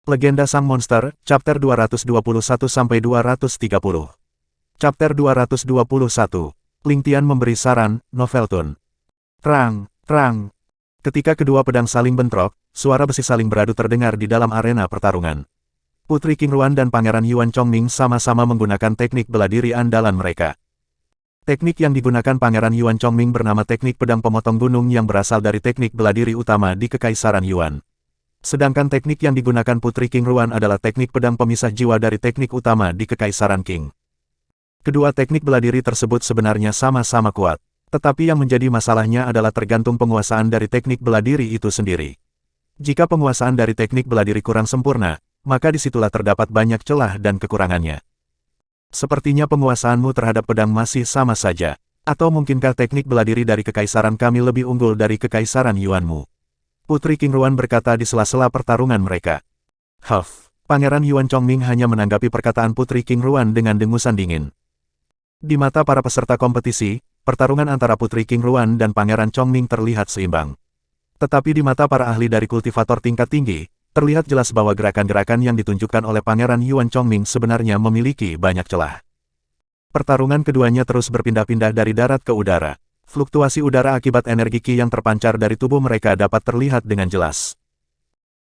Legenda Sang Monster, Chapter 221-230. Chapter 221. Lingtian memberi saran, Noveltun. Rang, rang. Ketika kedua pedang saling bentrok, suara besi saling beradu terdengar di dalam arena pertarungan. Putri Qingruan dan Pangeran Yuan Chongming sama-sama menggunakan teknik bela diri andalan mereka. Teknik yang digunakan Pangeran Yuan Chongming bernama teknik pedang pemotong gunung yang berasal dari teknik bela diri utama di Kekaisaran Yuan. Sedangkan teknik yang digunakan Putri Qingruan adalah teknik pedang pemisah jiwa dari teknik utama di Kekaisaran Qing. Kedua teknik bela diri tersebut sebenarnya sama-sama kuat, tetapi yang menjadi masalahnya adalah tergantung penguasaan dari teknik bela diri itu sendiri. Jika penguasaan dari teknik bela diri kurang sempurna, maka disitulah terdapat banyak celah dan kekurangannya. Sepertinya penguasaanmu terhadap pedang masih sama saja, atau mungkinkah teknik bela diri dari Kekaisaran kami lebih unggul dari Kekaisaran Yuanmu? Putri Qingruan berkata di sela-sela pertarungan mereka. Pangeran Yuan Chongming hanya menanggapi perkataan Putri Qingruan dengan dengusan dingin. Di mata para peserta kompetisi, pertarungan antara Putri Qingruan dan Pangeran Chongming terlihat seimbang. Tetapi di mata para ahli dari kultivator tingkat tinggi, terlihat jelas bahwa gerakan-gerakan yang ditunjukkan oleh Pangeran Yuan Chongming sebenarnya memiliki banyak celah. Pertarungan keduanya terus berpindah-pindah dari darat ke udara. Fluktuasi udara akibat energi Qi yang terpancar dari tubuh mereka dapat terlihat dengan jelas.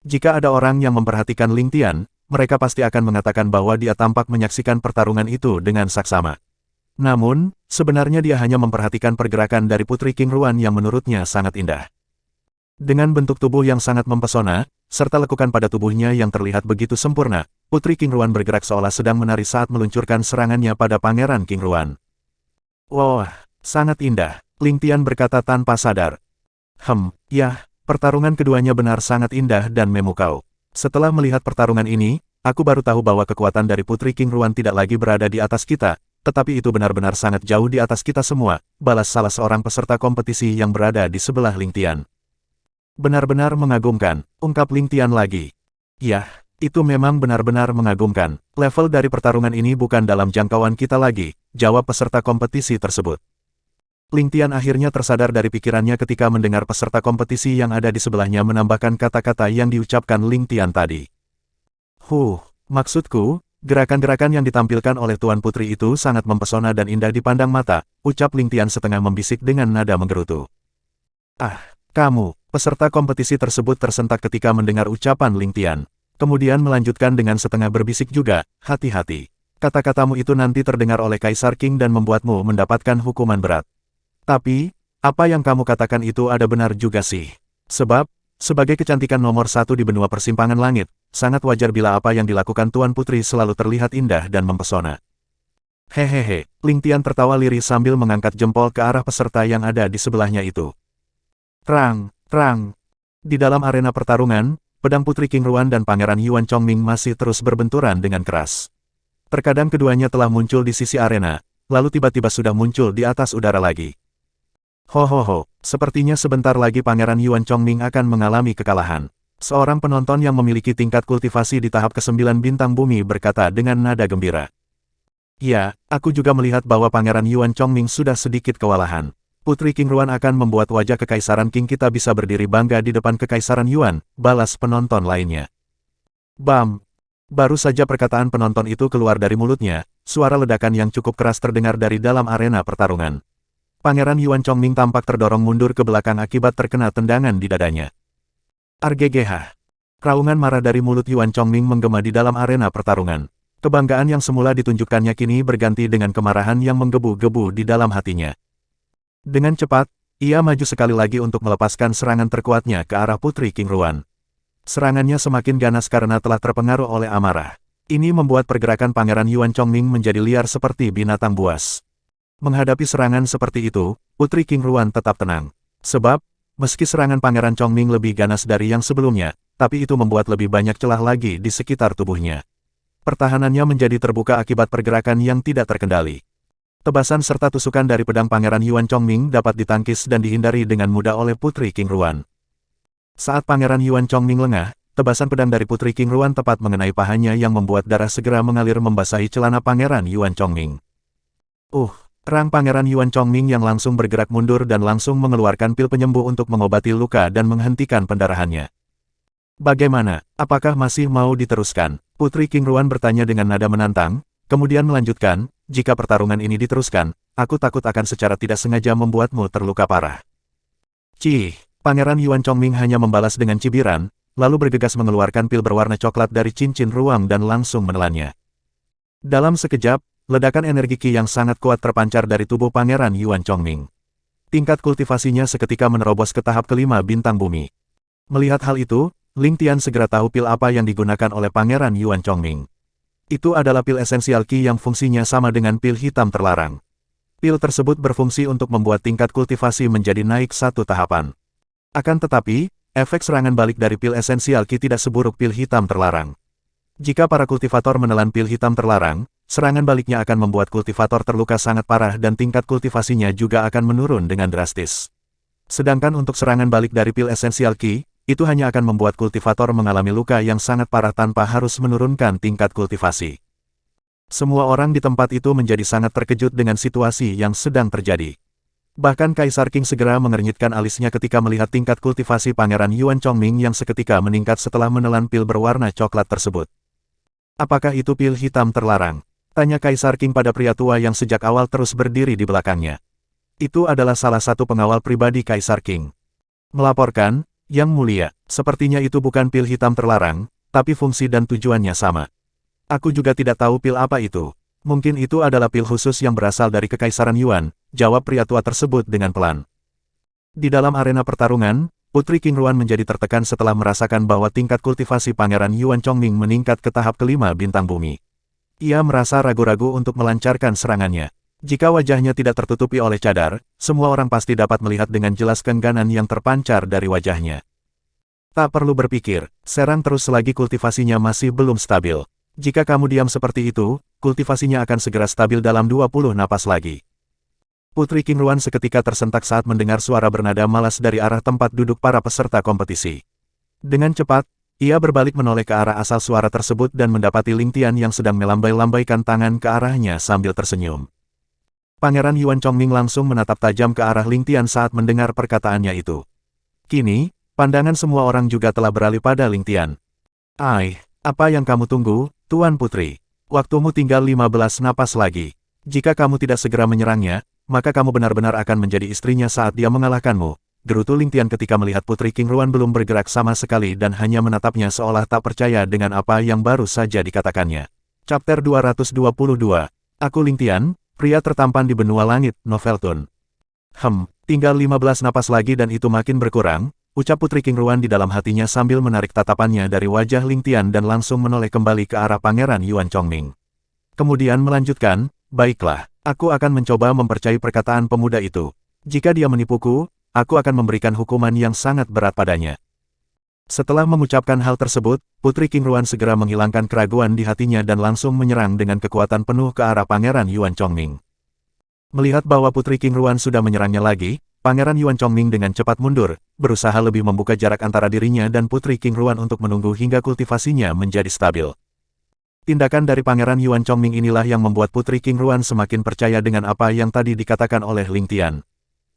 Jika ada orang yang memperhatikan Lingtian, mereka pasti akan mengatakan bahwa dia tampak menyaksikan pertarungan itu dengan saksama. Namun, sebenarnya dia hanya memperhatikan pergerakan dari Putri Qingruan yang menurutnya sangat indah. Dengan bentuk tubuh yang sangat mempesona, serta lekukan pada tubuhnya yang terlihat begitu sempurna, Putri Qingruan bergerak seolah sedang menari saat meluncurkan serangannya pada Pangeran Qingruan. Wah, sangat indah. Lingtian berkata tanpa sadar. Ya, pertarungan keduanya benar sangat indah dan memukau. Setelah melihat pertarungan ini, aku baru tahu bahwa kekuatan dari Putri Qingruan tidak lagi berada di atas kita, tetapi itu benar-benar sangat jauh di atas kita semua, balas salah seorang peserta kompetisi yang berada di sebelah Lingtian. Benar-benar mengagumkan, ungkap Lingtian lagi. Yah, itu memang benar-benar mengagumkan. Level dari pertarungan ini bukan dalam jangkauan kita lagi, jawab peserta kompetisi tersebut. Lingtian akhirnya tersadar dari pikirannya ketika mendengar peserta kompetisi yang ada di sebelahnya menambahkan kata-kata yang diucapkan Lingtian tadi. Maksudku, gerakan-gerakan yang ditampilkan oleh Tuan Putri itu sangat mempesona dan indah dipandang mata, ucap Lingtian setengah membisik dengan nada menggerutu. Kamu, peserta kompetisi tersebut tersentak ketika mendengar ucapan Lingtian. Kemudian melanjutkan dengan setengah berbisik juga, hati-hati. Kata-katamu itu nanti terdengar oleh Kaisar Qing dan membuatmu mendapatkan hukuman berat. Tapi, apa yang kamu katakan itu ada benar juga sih. Sebab, sebagai kecantikan nomor satu di benua persimpangan langit, sangat wajar bila apa yang dilakukan Tuan Putri selalu terlihat indah dan mempesona. Hehehe, Lingtian tertawa lirih sambil mengangkat jempol ke arah peserta yang ada di sebelahnya itu. Rang. Di dalam arena pertarungan, pedang Putri Qingruan dan Pangeran Yuan Chongming masih terus berbenturan dengan keras. Terkadang keduanya telah muncul di sisi arena, lalu tiba-tiba sudah muncul di atas udara lagi. Sepertinya sebentar lagi Pangeran Yuan Chongming akan mengalami kekalahan. Seorang penonton yang memiliki tingkat kultivasi di tahap ke-9 bintang bumi berkata dengan nada gembira. Ya, aku juga melihat bahwa Pangeran Yuan Chongming sudah sedikit kewalahan. Putri Qingruan akan membuat wajah Kekaisaran Qing kita bisa berdiri bangga di depan Kekaisaran Yuan, balas penonton lainnya. Bam! Baru saja perkataan penonton itu keluar dari mulutnya, suara ledakan yang cukup keras terdengar dari dalam arena pertarungan. Pangeran Yuan Chongming tampak terdorong mundur ke belakang akibat terkena tendangan di dadanya. Arggh! Raungan marah dari mulut Yuan Chongming menggema di dalam arena pertarungan. Kebanggaan yang semula ditunjukkannya kini berganti dengan kemarahan yang menggebu-gebu di dalam hatinya. Dengan cepat, ia maju sekali lagi untuk melepaskan serangan terkuatnya ke arah Putri Qingruan. Serangannya semakin ganas karena telah terpengaruh oleh amarah. Ini membuat pergerakan Pangeran Yuan Chongming menjadi liar seperti binatang buas. Menghadapi serangan seperti itu, Putri Qingruan tetap tenang. Sebab, meski serangan Pangeran Chongming lebih ganas dari yang sebelumnya, tapi itu membuat lebih banyak celah lagi di sekitar tubuhnya. Pertahanannya menjadi terbuka akibat pergerakan yang tidak terkendali. Tebasan serta tusukan dari pedang Pangeran Yuan Chongming dapat ditangkis dan dihindari dengan mudah oleh Putri Qingruan. Saat Pangeran Yuan Chongming lengah, tebasan pedang dari Putri Qingruan tepat mengenai pahanya yang membuat darah segera mengalir membasahi celana Pangeran Yuan Chongming. Rang Pangeran Yuan Chongming yang langsung bergerak mundur dan langsung mengeluarkan pil penyembuh untuk mengobati luka dan menghentikan pendarahannya. Bagaimana? Apakah masih mau diteruskan? Putri King Ruan bertanya dengan nada menantang, kemudian melanjutkan, jika pertarungan ini diteruskan, aku takut akan secara tidak sengaja membuatmu terluka parah. Cih, Pangeran Yuan Chongming hanya membalas dengan cibiran, lalu bergegas mengeluarkan pil berwarna coklat dari cincin ruang dan langsung menelannya. Dalam sekejap, ledakan energi Qi yang sangat kuat terpancar dari tubuh Pangeran Yuan Chongming. Tingkat kultivasinya seketika menerobos ke tahap kelima bintang bumi. Melihat hal itu, Ling Tian segera tahu pil apa yang digunakan oleh Pangeran Yuan Chongming. Itu adalah pil esensial Qi yang fungsinya sama dengan pil hitam terlarang. Pil tersebut berfungsi untuk membuat tingkat kultivasi menjadi naik satu tahapan. Akan tetapi, efek serangan balik dari pil esensial Qi tidak seburuk pil hitam terlarang. Jika para kultivator menelan pil hitam terlarang, serangan baliknya akan membuat kultivator terluka sangat parah dan tingkat kultivasinya juga akan menurun dengan drastis. Sedangkan untuk serangan balik dari pil esensial Qi, itu hanya akan membuat kultivator mengalami luka yang sangat parah tanpa harus menurunkan tingkat kultivasi. Semua orang di tempat itu menjadi sangat terkejut dengan situasi yang sedang terjadi. Bahkan Kaisar King segera mengernyitkan alisnya ketika melihat tingkat kultivasi Pangeran Yuan Chongming yang seketika meningkat setelah menelan pil berwarna coklat tersebut. Apakah itu pil hitam terlarang? Tanya Kaisar King pada pria tua yang sejak awal terus berdiri di belakangnya. Itu adalah salah satu pengawal pribadi Kaisar King. Melaporkan, Yang Mulia, sepertinya itu bukan pil hitam terlarang, tapi fungsi dan tujuannya sama. Aku juga tidak tahu pil apa itu. Mungkin itu adalah pil khusus yang berasal dari Kekaisaran Yuan, jawab pria tua tersebut dengan pelan. Di dalam arena pertarungan, Putri King Ruan menjadi tertekan setelah merasakan bahwa tingkat kultivasi Pangeran Yuan Chongming meningkat ke tahap kelima bintang bumi. Ia merasa ragu-ragu untuk melancarkan serangannya. Jika wajahnya tidak tertutupi oleh cadar, semua orang pasti dapat melihat dengan jelas keengganan yang terpancar dari wajahnya. Tak perlu berpikir, serang terus selagi kultivasinya masih belum stabil. Jika kamu diam seperti itu, kultivasinya akan segera stabil dalam 20 napas lagi. Putri King Ruan seketika tersentak saat mendengar suara bernada malas dari arah tempat duduk para peserta kompetisi. Dengan cepat, ia berbalik menoleh ke arah asal suara tersebut dan mendapati Ling Tian yang sedang melambai-lambaikan tangan ke arahnya sambil tersenyum. Pangeran Yuan Chongming langsung menatap tajam ke arah Ling Tian saat mendengar perkataannya itu. Kini, pandangan semua orang juga telah beralih pada Ling Tian. Apa yang kamu tunggu, Tuan Putri? Waktumu tinggal 15 napas lagi. Jika kamu tidak segera menyerangnya, maka kamu benar-benar akan menjadi istrinya saat dia mengalahkanmu, gerutu Ling Tian ketika melihat Putri King Ruan belum bergerak sama sekali dan hanya menatapnya seolah tak percaya dengan apa yang baru saja dikatakannya. Chapter 222. Aku Ling Tian, pria tertampan di benua langit, Novelton. Tinggal 15 napas lagi dan itu makin berkurang, ucap Putri King Ruan di dalam hatinya sambil menarik tatapannya dari wajah Ling Tian dan langsung menoleh kembali ke arah Pangeran Yuan Chongming. Kemudian melanjutkan, baiklah, aku akan mencoba mempercayai perkataan pemuda itu. Jika dia menipuku, aku akan memberikan hukuman yang sangat berat padanya. Setelah mengucapkan hal tersebut, Putri King Ruan segera menghilangkan keraguan di hatinya dan langsung menyerang dengan kekuatan penuh ke arah Pangeran Yuan Chongming. Melihat bahwa Putri King Ruan sudah menyerangnya lagi, Pangeran Yuan Chongming dengan cepat mundur, berusaha lebih membuka jarak antara dirinya dan Putri King Ruan untuk menunggu hingga kultivasinya menjadi stabil. Tindakan dari Pangeran Yuan Chongming inilah yang membuat Putri King Ruan semakin percaya dengan apa yang tadi dikatakan oleh Ling Tian.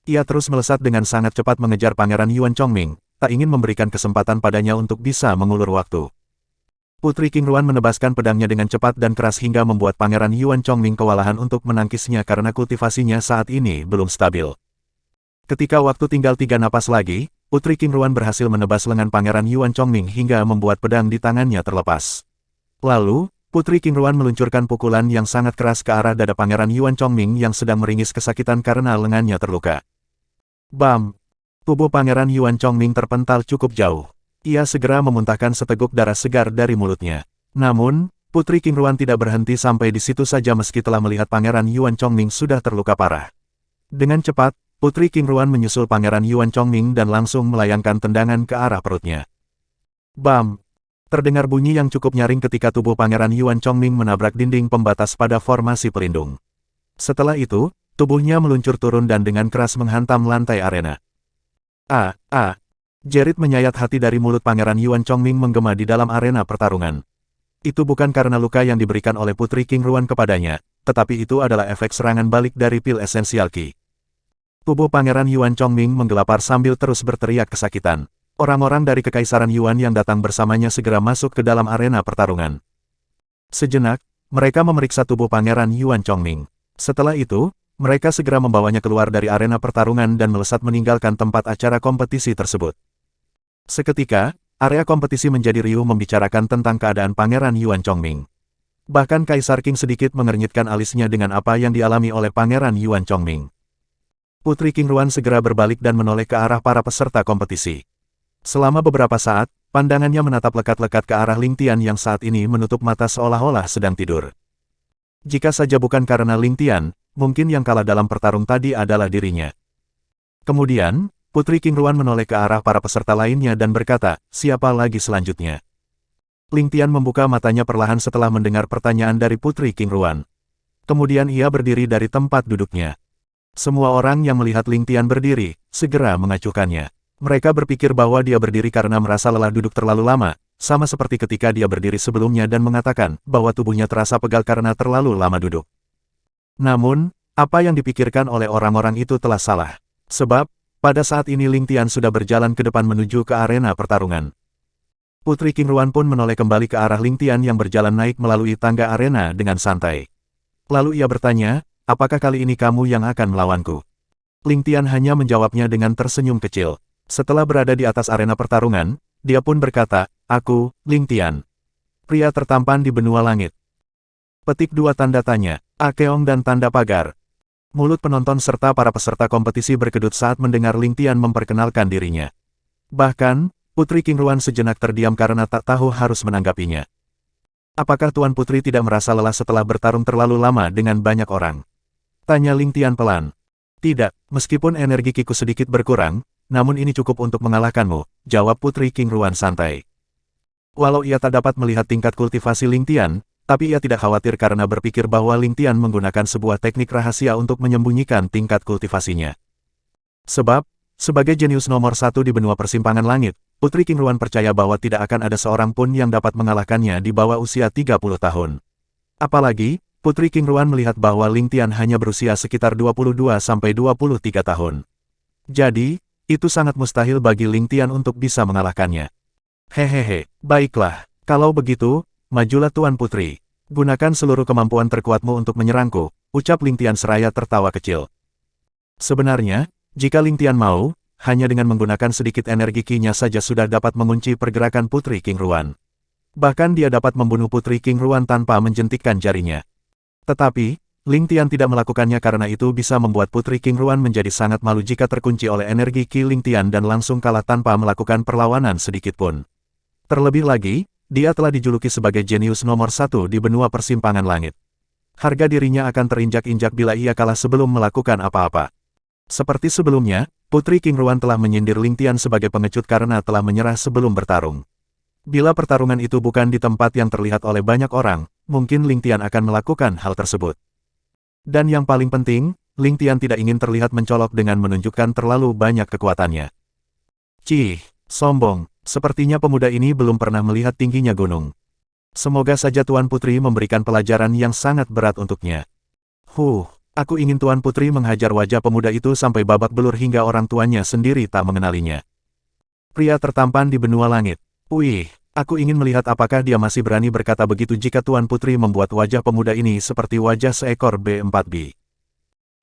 Ia terus melesat dengan sangat cepat mengejar Pangeran Yuan Chongming, tak ingin memberikan kesempatan padanya untuk bisa mengulur waktu. Putri King Ruan menebaskan pedangnya dengan cepat dan keras hingga membuat Pangeran Yuan Chongming kewalahan untuk menangkisnya karena kultivasinya saat ini belum stabil. Ketika waktu tinggal 3 napas lagi, Putri King Ruan berhasil menebas lengan Pangeran Yuan Chongming hingga membuat pedang di tangannya terlepas. Lalu, Putri King Ruan meluncurkan pukulan yang sangat keras ke arah dada Pangeran Yuan Chongming yang sedang meringis kesakitan karena lengannya terluka. Bam! Tubuh Pangeran Yuan Chongming terpental cukup jauh. Ia segera memuntahkan seteguk darah segar dari mulutnya. Namun, Putri King Ruan tidak berhenti sampai di situ saja meski telah melihat Pangeran Yuan Chongming sudah terluka parah. Dengan cepat, Putri King Ruan menyusul Pangeran Yuan Chongming dan langsung melayangkan tendangan ke arah perutnya. Bam! Terdengar bunyi yang cukup nyaring ketika tubuh Pangeran Yuan Chongming menabrak dinding pembatas pada formasi pelindung. Setelah itu, tubuhnya meluncur turun dan dengan keras menghantam lantai arena. Jerit menyayat hati dari mulut Pangeran Yuan Chongming menggema di dalam arena pertarungan. Itu bukan karena luka yang diberikan oleh Putri King Ruan kepadanya, tetapi itu adalah efek serangan balik dari pil esensial Qi. Tubuh Pangeran Yuan Chongming menggelapar sambil terus berteriak kesakitan. Orang-orang dari Kekaisaran Yuan yang datang bersamanya segera masuk ke dalam arena pertarungan. Sejenak, mereka memeriksa tubuh Pangeran Yuan Chongming. Setelah itu, mereka segera membawanya keluar dari arena pertarungan dan melesat meninggalkan tempat acara kompetisi tersebut. Seketika, area kompetisi menjadi riuh membicarakan tentang keadaan Pangeran Yuan Chongming. Bahkan Kaisar Qing sedikit mengernyitkan alisnya dengan apa yang dialami oleh Pangeran Yuan Chongming. Putri Qing Ruan segera berbalik dan menoleh ke arah para peserta kompetisi. Selama beberapa saat, pandangannya menatap lekat-lekat ke arah Ling Tian yang saat ini menutup mata seolah-olah sedang tidur. Jika saja bukan karena Ling Tian, mungkin yang kalah dalam pertarung tadi adalah dirinya. Kemudian, Putri Qing Ruan menoleh ke arah para peserta lainnya dan berkata, siapa lagi selanjutnya? Ling Tian membuka matanya perlahan setelah mendengar pertanyaan dari Putri Qing Ruan. Kemudian ia berdiri dari tempat duduknya. Semua orang yang melihat Ling Tian berdiri, segera mengacuhkannya. Mereka berpikir bahwa dia berdiri karena merasa lelah duduk terlalu lama, sama seperti ketika dia berdiri sebelumnya dan mengatakan bahwa tubuhnya terasa pegal karena terlalu lama duduk. Namun, apa yang dipikirkan oleh orang-orang itu telah salah. Sebab, pada saat ini Ling Tian sudah berjalan ke depan menuju ke arena pertarungan. Putri Qing Ruan pun menoleh kembali ke arah Ling Tian yang berjalan naik melalui tangga arena dengan santai. Lalu ia bertanya, apakah kali ini kamu yang akan melawanku? Ling Tian hanya menjawabnya dengan tersenyum kecil. Setelah berada di atas arena pertarungan, dia pun berkata, aku, Ling Tian. Pria tertampan di benua langit. Petik 2 tanda tanya, Akeong dan tanda pagar. Mulut penonton serta para peserta kompetisi berkedut saat mendengar Ling Tian memperkenalkan dirinya. Bahkan, Putri Qing Ruan sejenak terdiam karena tak tahu harus menanggapinya. Apakah Tuan Putri tidak merasa lelah setelah bertarung terlalu lama dengan banyak orang? Tanya Ling Tian pelan. Tidak, meskipun energi Kiku sedikit berkurang, namun ini cukup untuk mengalahkanmu, jawab Putri Qing Ruan santai. Walau ia tak dapat melihat tingkat kultivasi Ling Tian, tapi ia tidak khawatir karena berpikir bahwa Ling Tian menggunakan sebuah teknik rahasia untuk menyembunyikan tingkat kultivasinya. Sebab, sebagai jenius nomor 1 di benua persimpangan langit, Putri Qing Ruan percaya bahwa tidak akan ada seorang pun yang dapat mengalahkannya di bawah usia 30 tahun. Apalagi, Putri Qing Ruan melihat bahwa Ling Tian hanya berusia sekitar 22-23 tahun. Jadi, itu sangat mustahil bagi Ling Tian untuk bisa mengalahkannya. Hehehe, baiklah, kalau begitu, majulah Tuan Putri. Gunakan seluruh kemampuan terkuatmu untuk menyerangku, ucap Ling Tian seraya tertawa kecil. Sebenarnya, jika Ling Tian mau, hanya dengan menggunakan sedikit energi Qi-nya saja sudah dapat mengunci pergerakan Putri Qing Ruan. Bahkan dia dapat membunuh Putri Qing Ruan tanpa menjentikkan jarinya. Tetapi, Ling Tian tidak melakukannya karena itu bisa membuat Putri Qing Ruan menjadi sangat malu jika terkunci oleh energi Qi Ling Tian dan langsung kalah tanpa melakukan perlawanan sedikitpun. Terlebih lagi, dia telah dijuluki sebagai jenius nomor 1 di benua persimpangan langit. Harga dirinya akan terinjak-injak bila ia kalah sebelum melakukan apa-apa. Seperti sebelumnya, Putri Qing Ruan telah menyindir Ling Tian sebagai pengecut karena telah menyerah sebelum bertarung. Bila pertarungan itu bukan di tempat yang terlihat oleh banyak orang, mungkin Ling Tian akan melakukan hal tersebut. Dan yang paling penting, Ling Tian tidak ingin terlihat mencolok dengan menunjukkan terlalu banyak kekuatannya. Cih, sombong, sepertinya pemuda ini belum pernah melihat tingginya gunung. Semoga saja Tuan Putri memberikan pelajaran yang sangat berat untuknya. Aku ingin Tuan Putri menghajar wajah pemuda itu sampai babak belur hingga orang tuanya sendiri tak mengenalinya. Pria tertampan di benua langit. Wih, aku ingin melihat apakah dia masih berani berkata begitu jika Tuan Putri membuat wajah pemuda ini seperti wajah seekor B4B.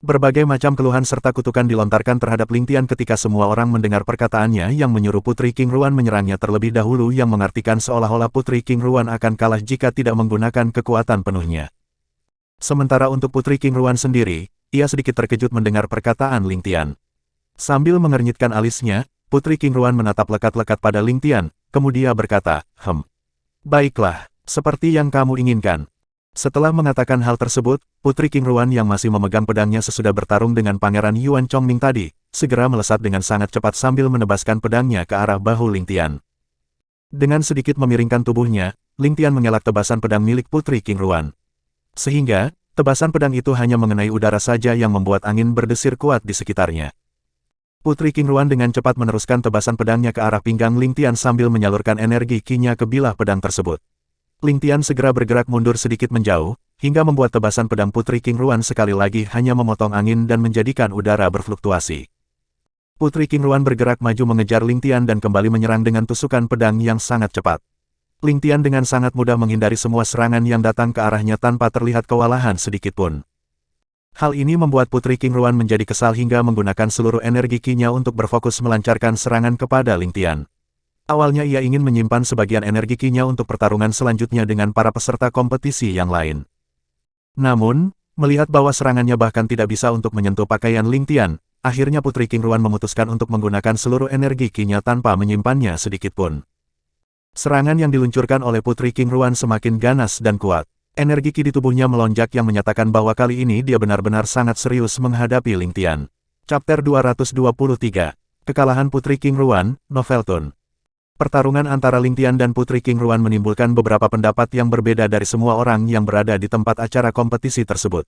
Berbagai macam keluhan serta kutukan dilontarkan terhadap Ling Tian ketika semua orang mendengar perkataannya yang menyuruh Putri Qing Ruan menyerangnya terlebih dahulu yang mengartikan seolah-olah Putri Qing Ruan akan kalah jika tidak menggunakan kekuatan penuhnya. Sementara untuk Putri Qing Ruan sendiri, ia sedikit terkejut mendengar perkataan Ling Tian. Sambil mengernyitkan alisnya, Putri Qing Ruan menatap lekat-lekat pada Ling Tian, kemudian berkata, Baiklah, seperti yang kamu inginkan. Setelah mengatakan hal tersebut, Putri Qing Ruan yang masih memegang pedangnya sesudah bertarung dengan Pangeran Yuan Chongming tadi, segera melesat dengan sangat cepat sambil menebaskan pedangnya ke arah bahu Ling Tian. Dengan sedikit memiringkan tubuhnya, Ling Tian mengelak tebasan pedang milik Putri Qing Ruan. Sehingga, tebasan pedang itu hanya mengenai udara saja yang membuat angin berdesir kuat di sekitarnya. Putri Qing Ruan dengan cepat meneruskan tebasan pedangnya ke arah pinggang Ling Tian sambil menyalurkan energi Qi-nya ke bilah pedang tersebut. Ling Tian segera bergerak mundur sedikit menjauh, hingga membuat tebasan pedang Putri Qing Ruan sekali lagi hanya memotong angin dan menjadikan udara berfluktuasi. Putri King Ruan bergerak maju mengejar Ling Tian dan kembali menyerang dengan tusukan pedang yang sangat cepat. Ling Tian dengan sangat mudah menghindari semua serangan yang datang ke arahnya tanpa terlihat kewalahan sedikitpun. Hal ini membuat Putri King Ruan menjadi kesal hingga menggunakan seluruh energi Qi-nya untuk berfokus melancarkan serangan kepada Ling Tian. Awalnya ia ingin menyimpan sebagian energi Qi-nya untuk pertarungan selanjutnya dengan para peserta kompetisi yang lain. Namun, melihat bahwa serangannya bahkan tidak bisa untuk menyentuh pakaian Ling Tian, akhirnya Putri King Ruan memutuskan untuk menggunakan seluruh energi Qi-nya tanpa menyimpannya sedikitpun. Serangan yang diluncurkan oleh Putri King Ruan semakin ganas dan kuat. Energi Qi di tubuhnya melonjak yang menyatakan bahwa kali ini dia benar-benar sangat serius menghadapi Ling Tian. Chapter 223. Kekalahan Putri King Ruan, Novelton. Pertarungan antara Ling Tian dan Putri King Ruan menimbulkan beberapa pendapat yang berbeda dari semua orang yang berada di tempat acara kompetisi tersebut.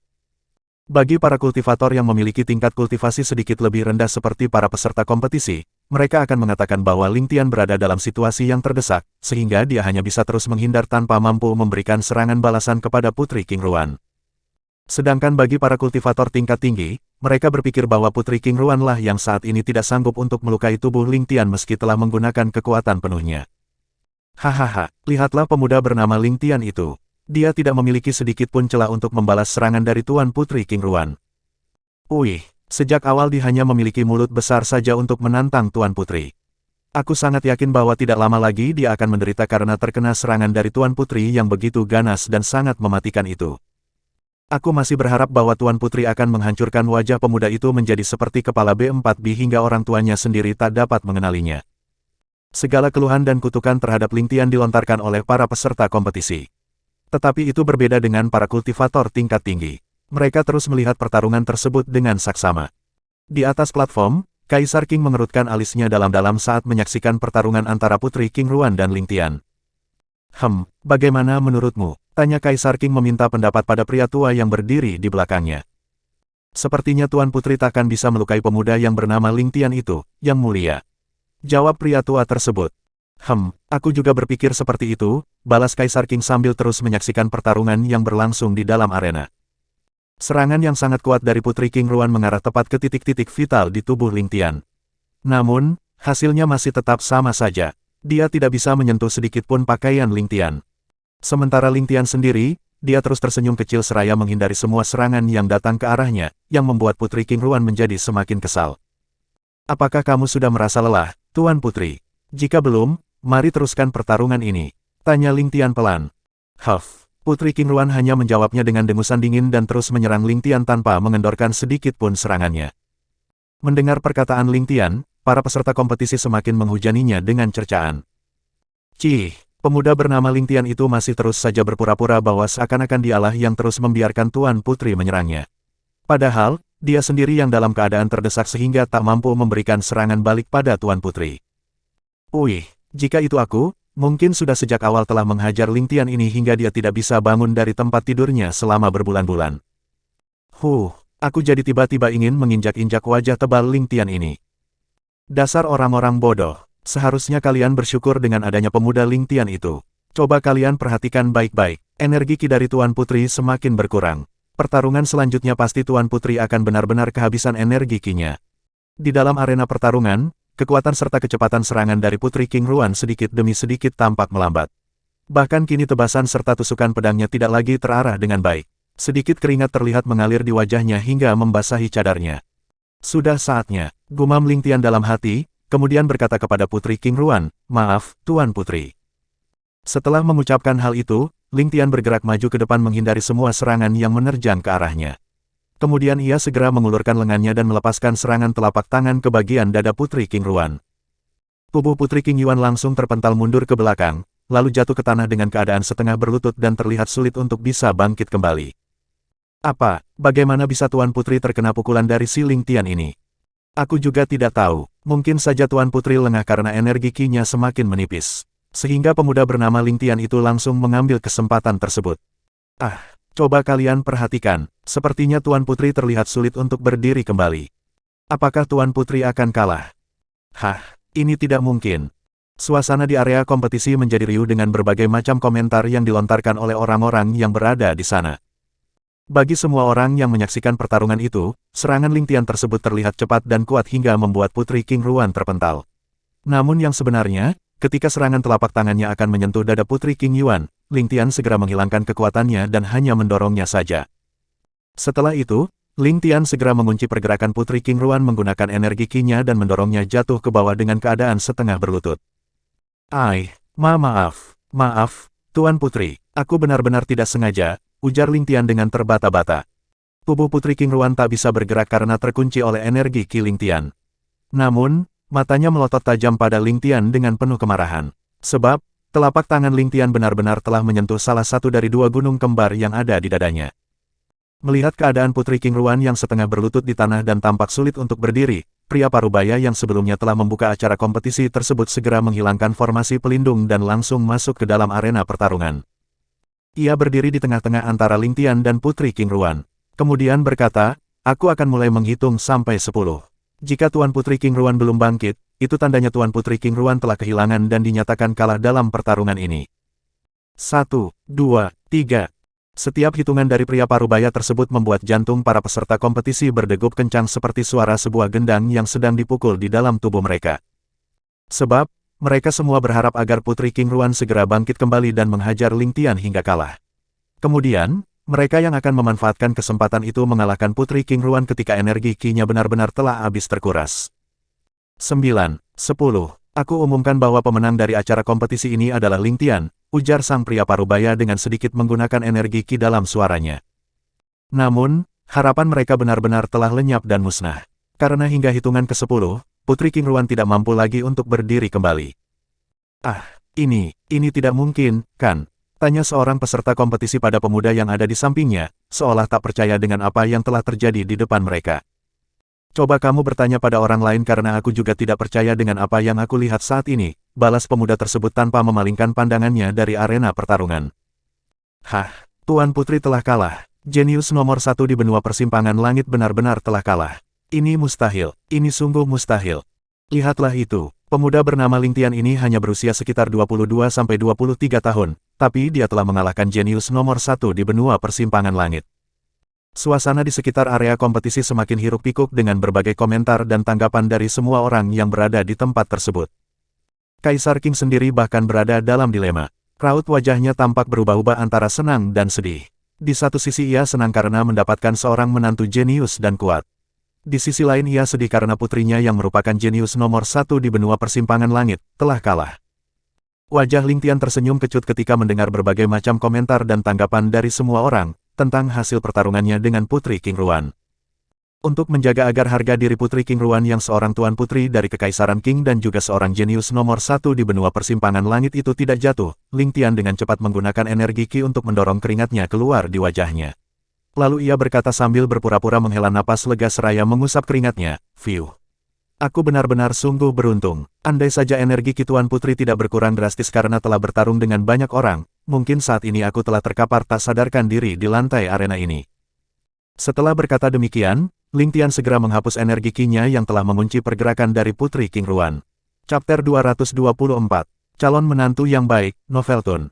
Bagi para kultivator yang memiliki tingkat kultivasi sedikit lebih rendah seperti para peserta kompetisi, mereka akan mengatakan bahwa Ling Tian berada dalam situasi yang terdesak, sehingga dia hanya bisa terus menghindar tanpa mampu memberikan serangan balasan kepada Putri King Ruan. Sedangkan bagi para kultivator tingkat tinggi, mereka berpikir bahwa Putri King Ruan lah yang saat ini tidak sanggup untuk melukai tubuh Ling Tian meski telah menggunakan kekuatan penuhnya. Hahaha, lihatlah pemuda bernama Ling Tian itu. Dia tidak memiliki sedikit pun celah untuk membalas serangan dari Tuan Putri King Ruan. Wih, sejak awal dia hanya memiliki mulut besar saja untuk menantang Tuan Putri. Aku sangat yakin bahwa tidak lama lagi dia akan menderita karena terkena serangan dari Tuan Putri yang begitu ganas dan sangat mematikan itu. Aku masih berharap bahwa Tuan Putri akan menghancurkan wajah pemuda itu menjadi seperti kepala B4B hingga orang tuanya sendiri tak dapat mengenalinya. Segala keluhan dan kutukan terhadap Ling Tian dilontarkan oleh para peserta kompetisi. Tetapi itu berbeda dengan para kultivator tingkat tinggi. Mereka terus melihat pertarungan tersebut dengan saksama. Di atas platform, Kaisar King mengerutkan alisnya dalam-dalam saat menyaksikan pertarungan antara Putri King Ruan dan Ling Tian. Bagaimana menurutmu? Tanya Kaisar King meminta pendapat pada pria tua yang berdiri di belakangnya. Sepertinya Tuan Putri takkan bisa melukai pemuda yang bernama Ling Tian itu, Yang Mulia. Jawab pria tua tersebut. Aku juga berpikir seperti itu, balas Kaisar King sambil terus menyaksikan pertarungan yang berlangsung di dalam arena. Serangan yang sangat kuat dari Putri King Ruan mengarah tepat ke titik-titik vital di tubuh Ling Tian. Namun, hasilnya masih tetap sama saja. Dia tidak bisa menyentuh sedikit pun pakaian Ling Tian. Sementara Ling Tian sendiri, dia terus tersenyum kecil seraya menghindari semua serangan yang datang ke arahnya, yang membuat Putri King Ruan menjadi semakin kesal. Apakah kamu sudah merasa lelah, Tuan Putri? Jika belum, mari teruskan pertarungan ini. Tanya Ling Tian pelan. Putri King Ruan hanya menjawabnya dengan dengusan dingin dan terus menyerang Ling Tian tanpa mengendorkan sedikit pun serangannya. Mendengar perkataan Ling Tian, para peserta kompetisi semakin menghujaninya dengan cercaan. Pemuda bernama Ling Tian itu masih terus saja berpura-pura bahwa seakan-akan dialah yang terus membiarkan Tuan Putri menyerangnya. Padahal, dia sendiri yang dalam keadaan terdesak sehingga tak mampu memberikan serangan balik pada Tuan Putri. Jika itu aku, mungkin sudah sejak awal telah menghajar Ling Tian ini hingga dia tidak bisa bangun dari tempat tidurnya selama berbulan-bulan. Aku jadi tiba-tiba ingin menginjak-injak wajah tebal Ling Tian ini. Dasar orang-orang bodoh, seharusnya kalian bersyukur dengan adanya pemuda Ling Tian itu. Coba kalian perhatikan baik-baik, energi Qi dari Tuan Putri semakin berkurang. Pertarungan selanjutnya pasti Tuan Putri akan benar-benar kehabisan energi Qi-nya. Di dalam arena pertarungan, kekuatan serta kecepatan serangan dari Putri King Ruan sedikit demi sedikit tampak melambat. Bahkan kini tebasan serta tusukan pedangnya tidak lagi terarah dengan baik. Sedikit keringat terlihat mengalir di wajahnya hingga membasahi cadarnya. Sudah saatnya, gumam Ling Tian dalam hati, kemudian berkata kepada Putri King Ruan, "Maaf, Tuan Putri." Setelah mengucapkan hal itu, Ling Tian bergerak maju ke depan menghindari semua serangan yang menerjang ke arahnya. Kemudian ia segera mengulurkan lengannya dan melepaskan serangan telapak tangan ke bagian dada Putri King Ruan. Tubuh Putri King Yuan langsung terpental mundur ke belakang, lalu jatuh ke tanah dengan keadaan setengah berlutut dan terlihat sulit untuk bisa bangkit kembali. Bagaimana bisa Tuan Putri terkena pukulan dari si Ling Tian ini? Aku juga tidak tahu, mungkin saja Tuan Putri lengah karena energi Qi-nya semakin menipis. Sehingga pemuda bernama Ling Tian itu langsung mengambil kesempatan tersebut. Coba kalian perhatikan, sepertinya Tuan Putri terlihat sulit untuk berdiri kembali. Apakah Tuan Putri akan kalah? Ini tidak mungkin. Suasana di area kompetisi menjadi riuh dengan berbagai macam komentar yang dilontarkan oleh orang-orang yang berada di sana. Bagi semua orang yang menyaksikan pertarungan itu, serangan Ling Tian tersebut terlihat cepat dan kuat hingga membuat Putri King Ruan terpental. Namun yang sebenarnya, ketika serangan telapak tangannya akan menyentuh dada Putri King Yuan, Ling Tian segera menghilangkan kekuatannya dan hanya mendorongnya saja. Setelah itu, Ling Tian segera mengunci pergerakan Putri King Ruan menggunakan energi Qi-nya dan mendorongnya jatuh ke bawah dengan keadaan setengah berlutut. Maaf, Tuan Putri, aku benar-benar tidak sengaja, ujar Ling Tian dengan terbata-bata. Tubuh Putri King Ruan tak bisa bergerak karena terkunci oleh energi Qi Ling Tian. Namun, matanya melotot tajam pada Ling Tian dengan penuh kemarahan. Sebab, telapak tangan Ling Tian benar-benar telah menyentuh salah satu dari dua gunung kembar yang ada di dadanya. Melihat keadaan Putri King Ruan yang setengah berlutut di tanah dan tampak sulit untuk berdiri, pria parubaya yang sebelumnya telah membuka acara kompetisi tersebut segera menghilangkan formasi pelindung dan langsung masuk ke dalam arena pertarungan. Ia berdiri di tengah-tengah antara Ling Tian dan Putri King Ruan. Kemudian berkata, aku akan mulai menghitung sampai 10. Jika Tuan Putri King Ruan belum bangkit, itu tandanya Tuan Putri King Ruan telah kehilangan dan dinyatakan kalah dalam pertarungan ini. 1, 2, 3. Setiap hitungan dari pria parubaya tersebut membuat jantung para peserta kompetisi berdegup kencang seperti suara sebuah gendang yang sedang dipukul di dalam tubuh mereka. Sebab, mereka semua berharap agar Putri King Ruan segera bangkit kembali dan menghajar Ling Tian hingga kalah. Kemudian, mereka yang akan memanfaatkan kesempatan itu mengalahkan Putri King Ruan ketika energi Qi-nya benar-benar telah habis terkuras. 9, 10. Aku umumkan bahwa pemenang dari acara kompetisi ini adalah Ling Tian, ujar sang pria parubaya dengan sedikit menggunakan energi Qi dalam suaranya. Namun, harapan mereka benar-benar telah lenyap dan musnah. Karena hingga hitungan ke-10, Putri King Ruan tidak mampu lagi untuk berdiri kembali. Ini tidak mungkin, kan? Tanya seorang peserta kompetisi pada pemuda yang ada di sampingnya, seolah tak percaya dengan apa yang telah terjadi di depan mereka. Coba kamu bertanya pada orang lain karena aku juga tidak percaya dengan apa yang aku lihat saat ini, balas pemuda tersebut tanpa memalingkan pandangannya dari arena pertarungan. Tuan Putri telah kalah. Jenius nomor 1 di benua persimpangan langit benar-benar telah kalah. Ini mustahil, ini sungguh mustahil. Lihatlah itu, pemuda bernama Ling Tian ini hanya berusia sekitar 22-23 tahun, tapi dia telah mengalahkan jenius nomor 1 di benua persimpangan langit. Suasana di sekitar area kompetisi semakin hiruk-pikuk dengan berbagai komentar dan tanggapan dari semua orang yang berada di tempat tersebut. Kaisar Qing sendiri bahkan berada dalam dilema. Raut wajahnya tampak berubah-ubah antara senang dan sedih. Di satu sisi ia senang karena mendapatkan seorang menantu jenius dan kuat. Di sisi lain ia sedih karena putrinya yang merupakan jenius nomor 1 di benua persimpangan langit, telah kalah. Wajah Ling Tian tersenyum kecut ketika mendengar berbagai macam komentar dan tanggapan dari semua orang tentang hasil pertarungannya dengan Putri King Ruan. Untuk menjaga agar harga diri Putri King Ruan yang seorang tuan putri dari Kekaisaran Qing dan juga seorang jenius nomor 1 di benua persimpangan langit itu tidak jatuh, Ling Tian dengan cepat menggunakan energi Qi untuk mendorong keringatnya keluar di wajahnya. Lalu ia berkata sambil berpura-pura menghela napas lega seraya mengusap keringatnya, "Phew. Aku benar-benar sungguh beruntung. Andai saja energi Qi Tuan Putri tidak berkurang drastis karena telah bertarung dengan banyak orang, mungkin saat ini aku telah terkapar tak sadarkan diri di lantai arena ini." Setelah berkata demikian, Ling Tian segera menghapus energi Qi-nya yang telah mengunci pergerakan dari Putri King Ruan. Chapter 224. Calon menantu yang baik, Novelton.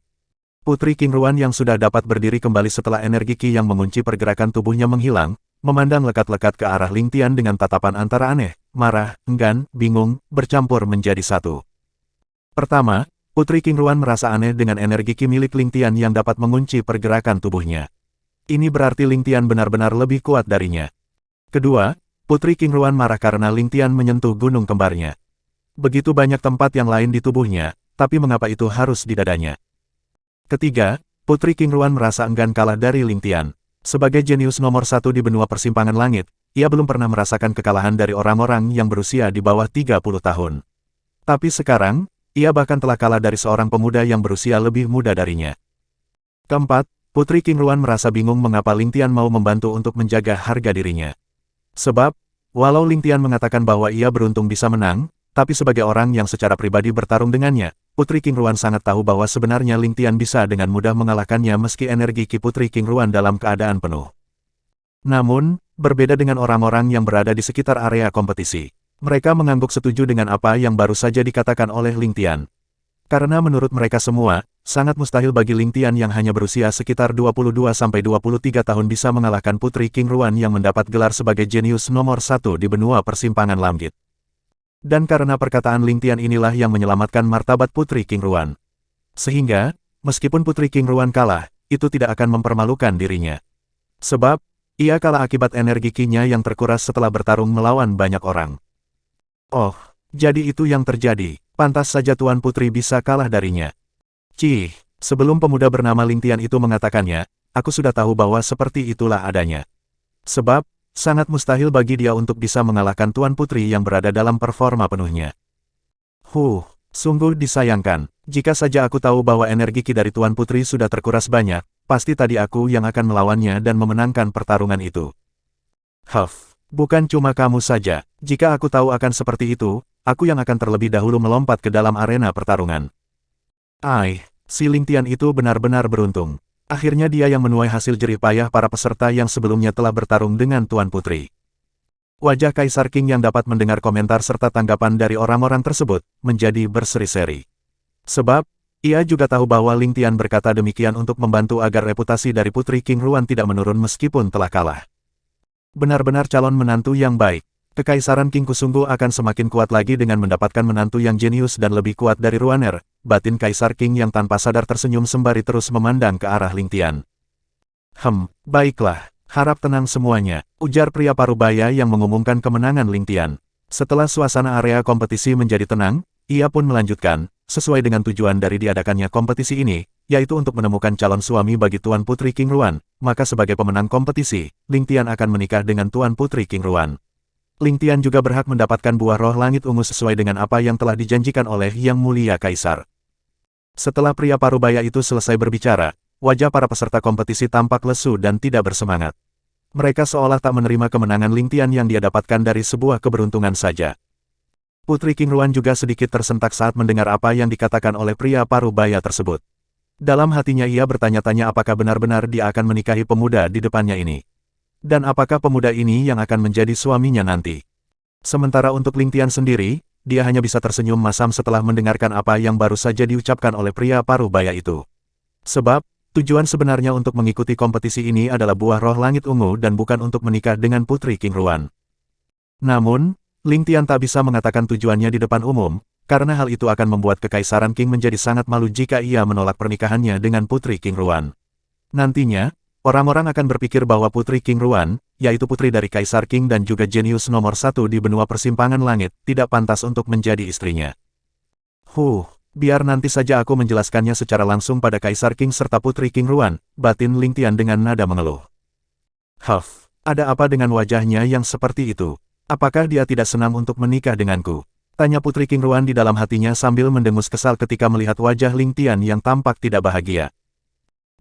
Putri King Ruan yang sudah dapat berdiri kembali setelah energi Qi yang mengunci pergerakan tubuhnya menghilang, memandang lekat-lekat ke arah Ling Tian dengan tatapan antara aneh, marah, enggan, bingung, bercampur menjadi satu. Pertama, Putri King Ruan merasa aneh dengan energi Qi milik Ling Tian yang dapat mengunci pergerakan tubuhnya. Ini berarti Ling Tian benar-benar lebih kuat darinya. Kedua, Putri King Ruan marah karena Ling Tian menyentuh gunung kembarnya. Begitu banyak tempat yang lain di tubuhnya, tapi mengapa itu harus di dadanya? Ketiga, Putri King Ruan merasa enggan kalah dari Ling Tian. Sebagai jenius nomor 1 di benua persimpangan langit, ia belum pernah merasakan kekalahan dari orang-orang yang berusia di bawah 30 tahun. Tapi sekarang, ia bahkan telah kalah dari seorang pemuda yang berusia lebih muda darinya. Keempat, Putri King Ruan merasa bingung mengapa Ling Tian mau membantu untuk menjaga harga dirinya. Sebab, walau Ling Tian mengatakan bahwa ia beruntung bisa menang, tapi sebagai orang yang secara pribadi bertarung dengannya, Putri King Ruan sangat tahu bahwa sebenarnya Ling Tian bisa dengan mudah mengalahkannya meski energi Qi Putri King Ruan dalam keadaan penuh. Namun, berbeda dengan orang-orang yang berada di sekitar area kompetisi. Mereka mengangguk setuju dengan apa yang baru saja dikatakan oleh Ling Tian. Karena menurut mereka semua, sangat mustahil bagi Ling Tian yang hanya berusia sekitar 22-23 tahun bisa mengalahkan Putri King Ruan yang mendapat gelar sebagai jenius nomor 1 di benua persimpangan langit. Dan karena perkataan Ling Tian inilah yang menyelamatkan martabat Putri King Ruan. Sehingga, meskipun Putri King Ruan kalah, itu tidak akan mempermalukan dirinya. Sebab, ia kalah akibat energi Qi-nya yang terkuras setelah bertarung melawan banyak orang. Oh, jadi itu yang terjadi. Pantas saja Tuan Putri bisa kalah darinya. Cih, sebelum pemuda bernama Ling Tian itu mengatakannya, aku sudah tahu bahwa seperti itulah adanya. Sebab, sangat mustahil bagi dia untuk bisa mengalahkan Tuan Putri yang berada dalam performa penuhnya. Sungguh disayangkan. Jika saja aku tahu bahwa energi Qi dari Tuan Putri sudah terkuras banyak, pasti tadi aku yang akan melawannya dan memenangkan pertarungan itu. Bukan cuma kamu saja. Jika aku tahu akan seperti itu, aku yang akan terlebih dahulu melompat ke dalam arena pertarungan. Si Ling Tian itu benar-benar beruntung. Akhirnya dia yang menuai hasil jerih payah para peserta yang sebelumnya telah bertarung dengan Tuan Putri. Wajah Kaisar King yang dapat mendengar komentar serta tanggapan dari orang-orang tersebut, menjadi berseri-seri. Sebab, ia juga tahu bahwa Ling Tian berkata demikian untuk membantu agar reputasi dari Putri King Ruan tidak menurun meskipun telah kalah. Benar-benar calon menantu yang baik. Kekaisaran King Kusunggu akan semakin kuat lagi dengan mendapatkan menantu yang jenius dan lebih kuat dari Ruaner. Batin Kaisar King yang tanpa sadar tersenyum sembari terus memandang ke arah Ling Tian. Baiklah, harap tenang semuanya, ujar pria parubaya yang mengumumkan kemenangan Ling Tian. Setelah suasana area kompetisi menjadi tenang, ia pun melanjutkan, sesuai dengan tujuan dari diadakannya kompetisi ini, yaitu untuk menemukan calon suami bagi Tuan Putri King Ruan, maka sebagai pemenang kompetisi, Ling Tian akan menikah dengan Tuan Putri King Ruan. Ling Tian juga berhak mendapatkan buah roh langit ungu sesuai dengan apa yang telah dijanjikan oleh Yang Mulia Kaisar. Setelah pria parubaya itu selesai berbicara, wajah para peserta kompetisi tampak lesu dan tidak bersemangat. Mereka seolah tak menerima kemenangan Ling Tian yang dia dapatkan dari sebuah keberuntungan saja. Putri King Ruan juga sedikit tersentak saat mendengar apa yang dikatakan oleh pria parubaya tersebut. Dalam hatinya ia bertanya-tanya apakah benar-benar dia akan menikahi pemuda di depannya ini. Dan apakah pemuda ini yang akan menjadi suaminya nanti. Sementara untuk Ling Tian sendiri, dia hanya bisa tersenyum masam setelah mendengarkan apa yang baru saja diucapkan oleh pria parubaya itu. Sebab, tujuan sebenarnya untuk mengikuti kompetisi ini adalah buah roh langit ungu dan bukan untuk menikah dengan Putri King Ruan. Namun, Ling Tian tak bisa mengatakan tujuannya di depan umum, karena hal itu akan membuat Kekaisaran King menjadi sangat malu jika ia menolak pernikahannya dengan Putri King Ruan. Nantinya, orang-orang akan berpikir bahwa Putri King Ruan, yaitu putri dari Kaisar King dan juga jenius nomor 1 di benua persimpangan langit, tidak pantas untuk menjadi istrinya. Biar nanti saja aku menjelaskannya secara langsung pada Kaisar King serta Putri King Ruan, batin Ling Tian dengan nada mengeluh. Ada apa dengan wajahnya yang seperti itu? Apakah dia tidak senang untuk menikah denganku? Tanya Putri King Ruan di dalam hatinya sambil mendengus kesal ketika melihat wajah Ling Tian yang tampak tidak bahagia.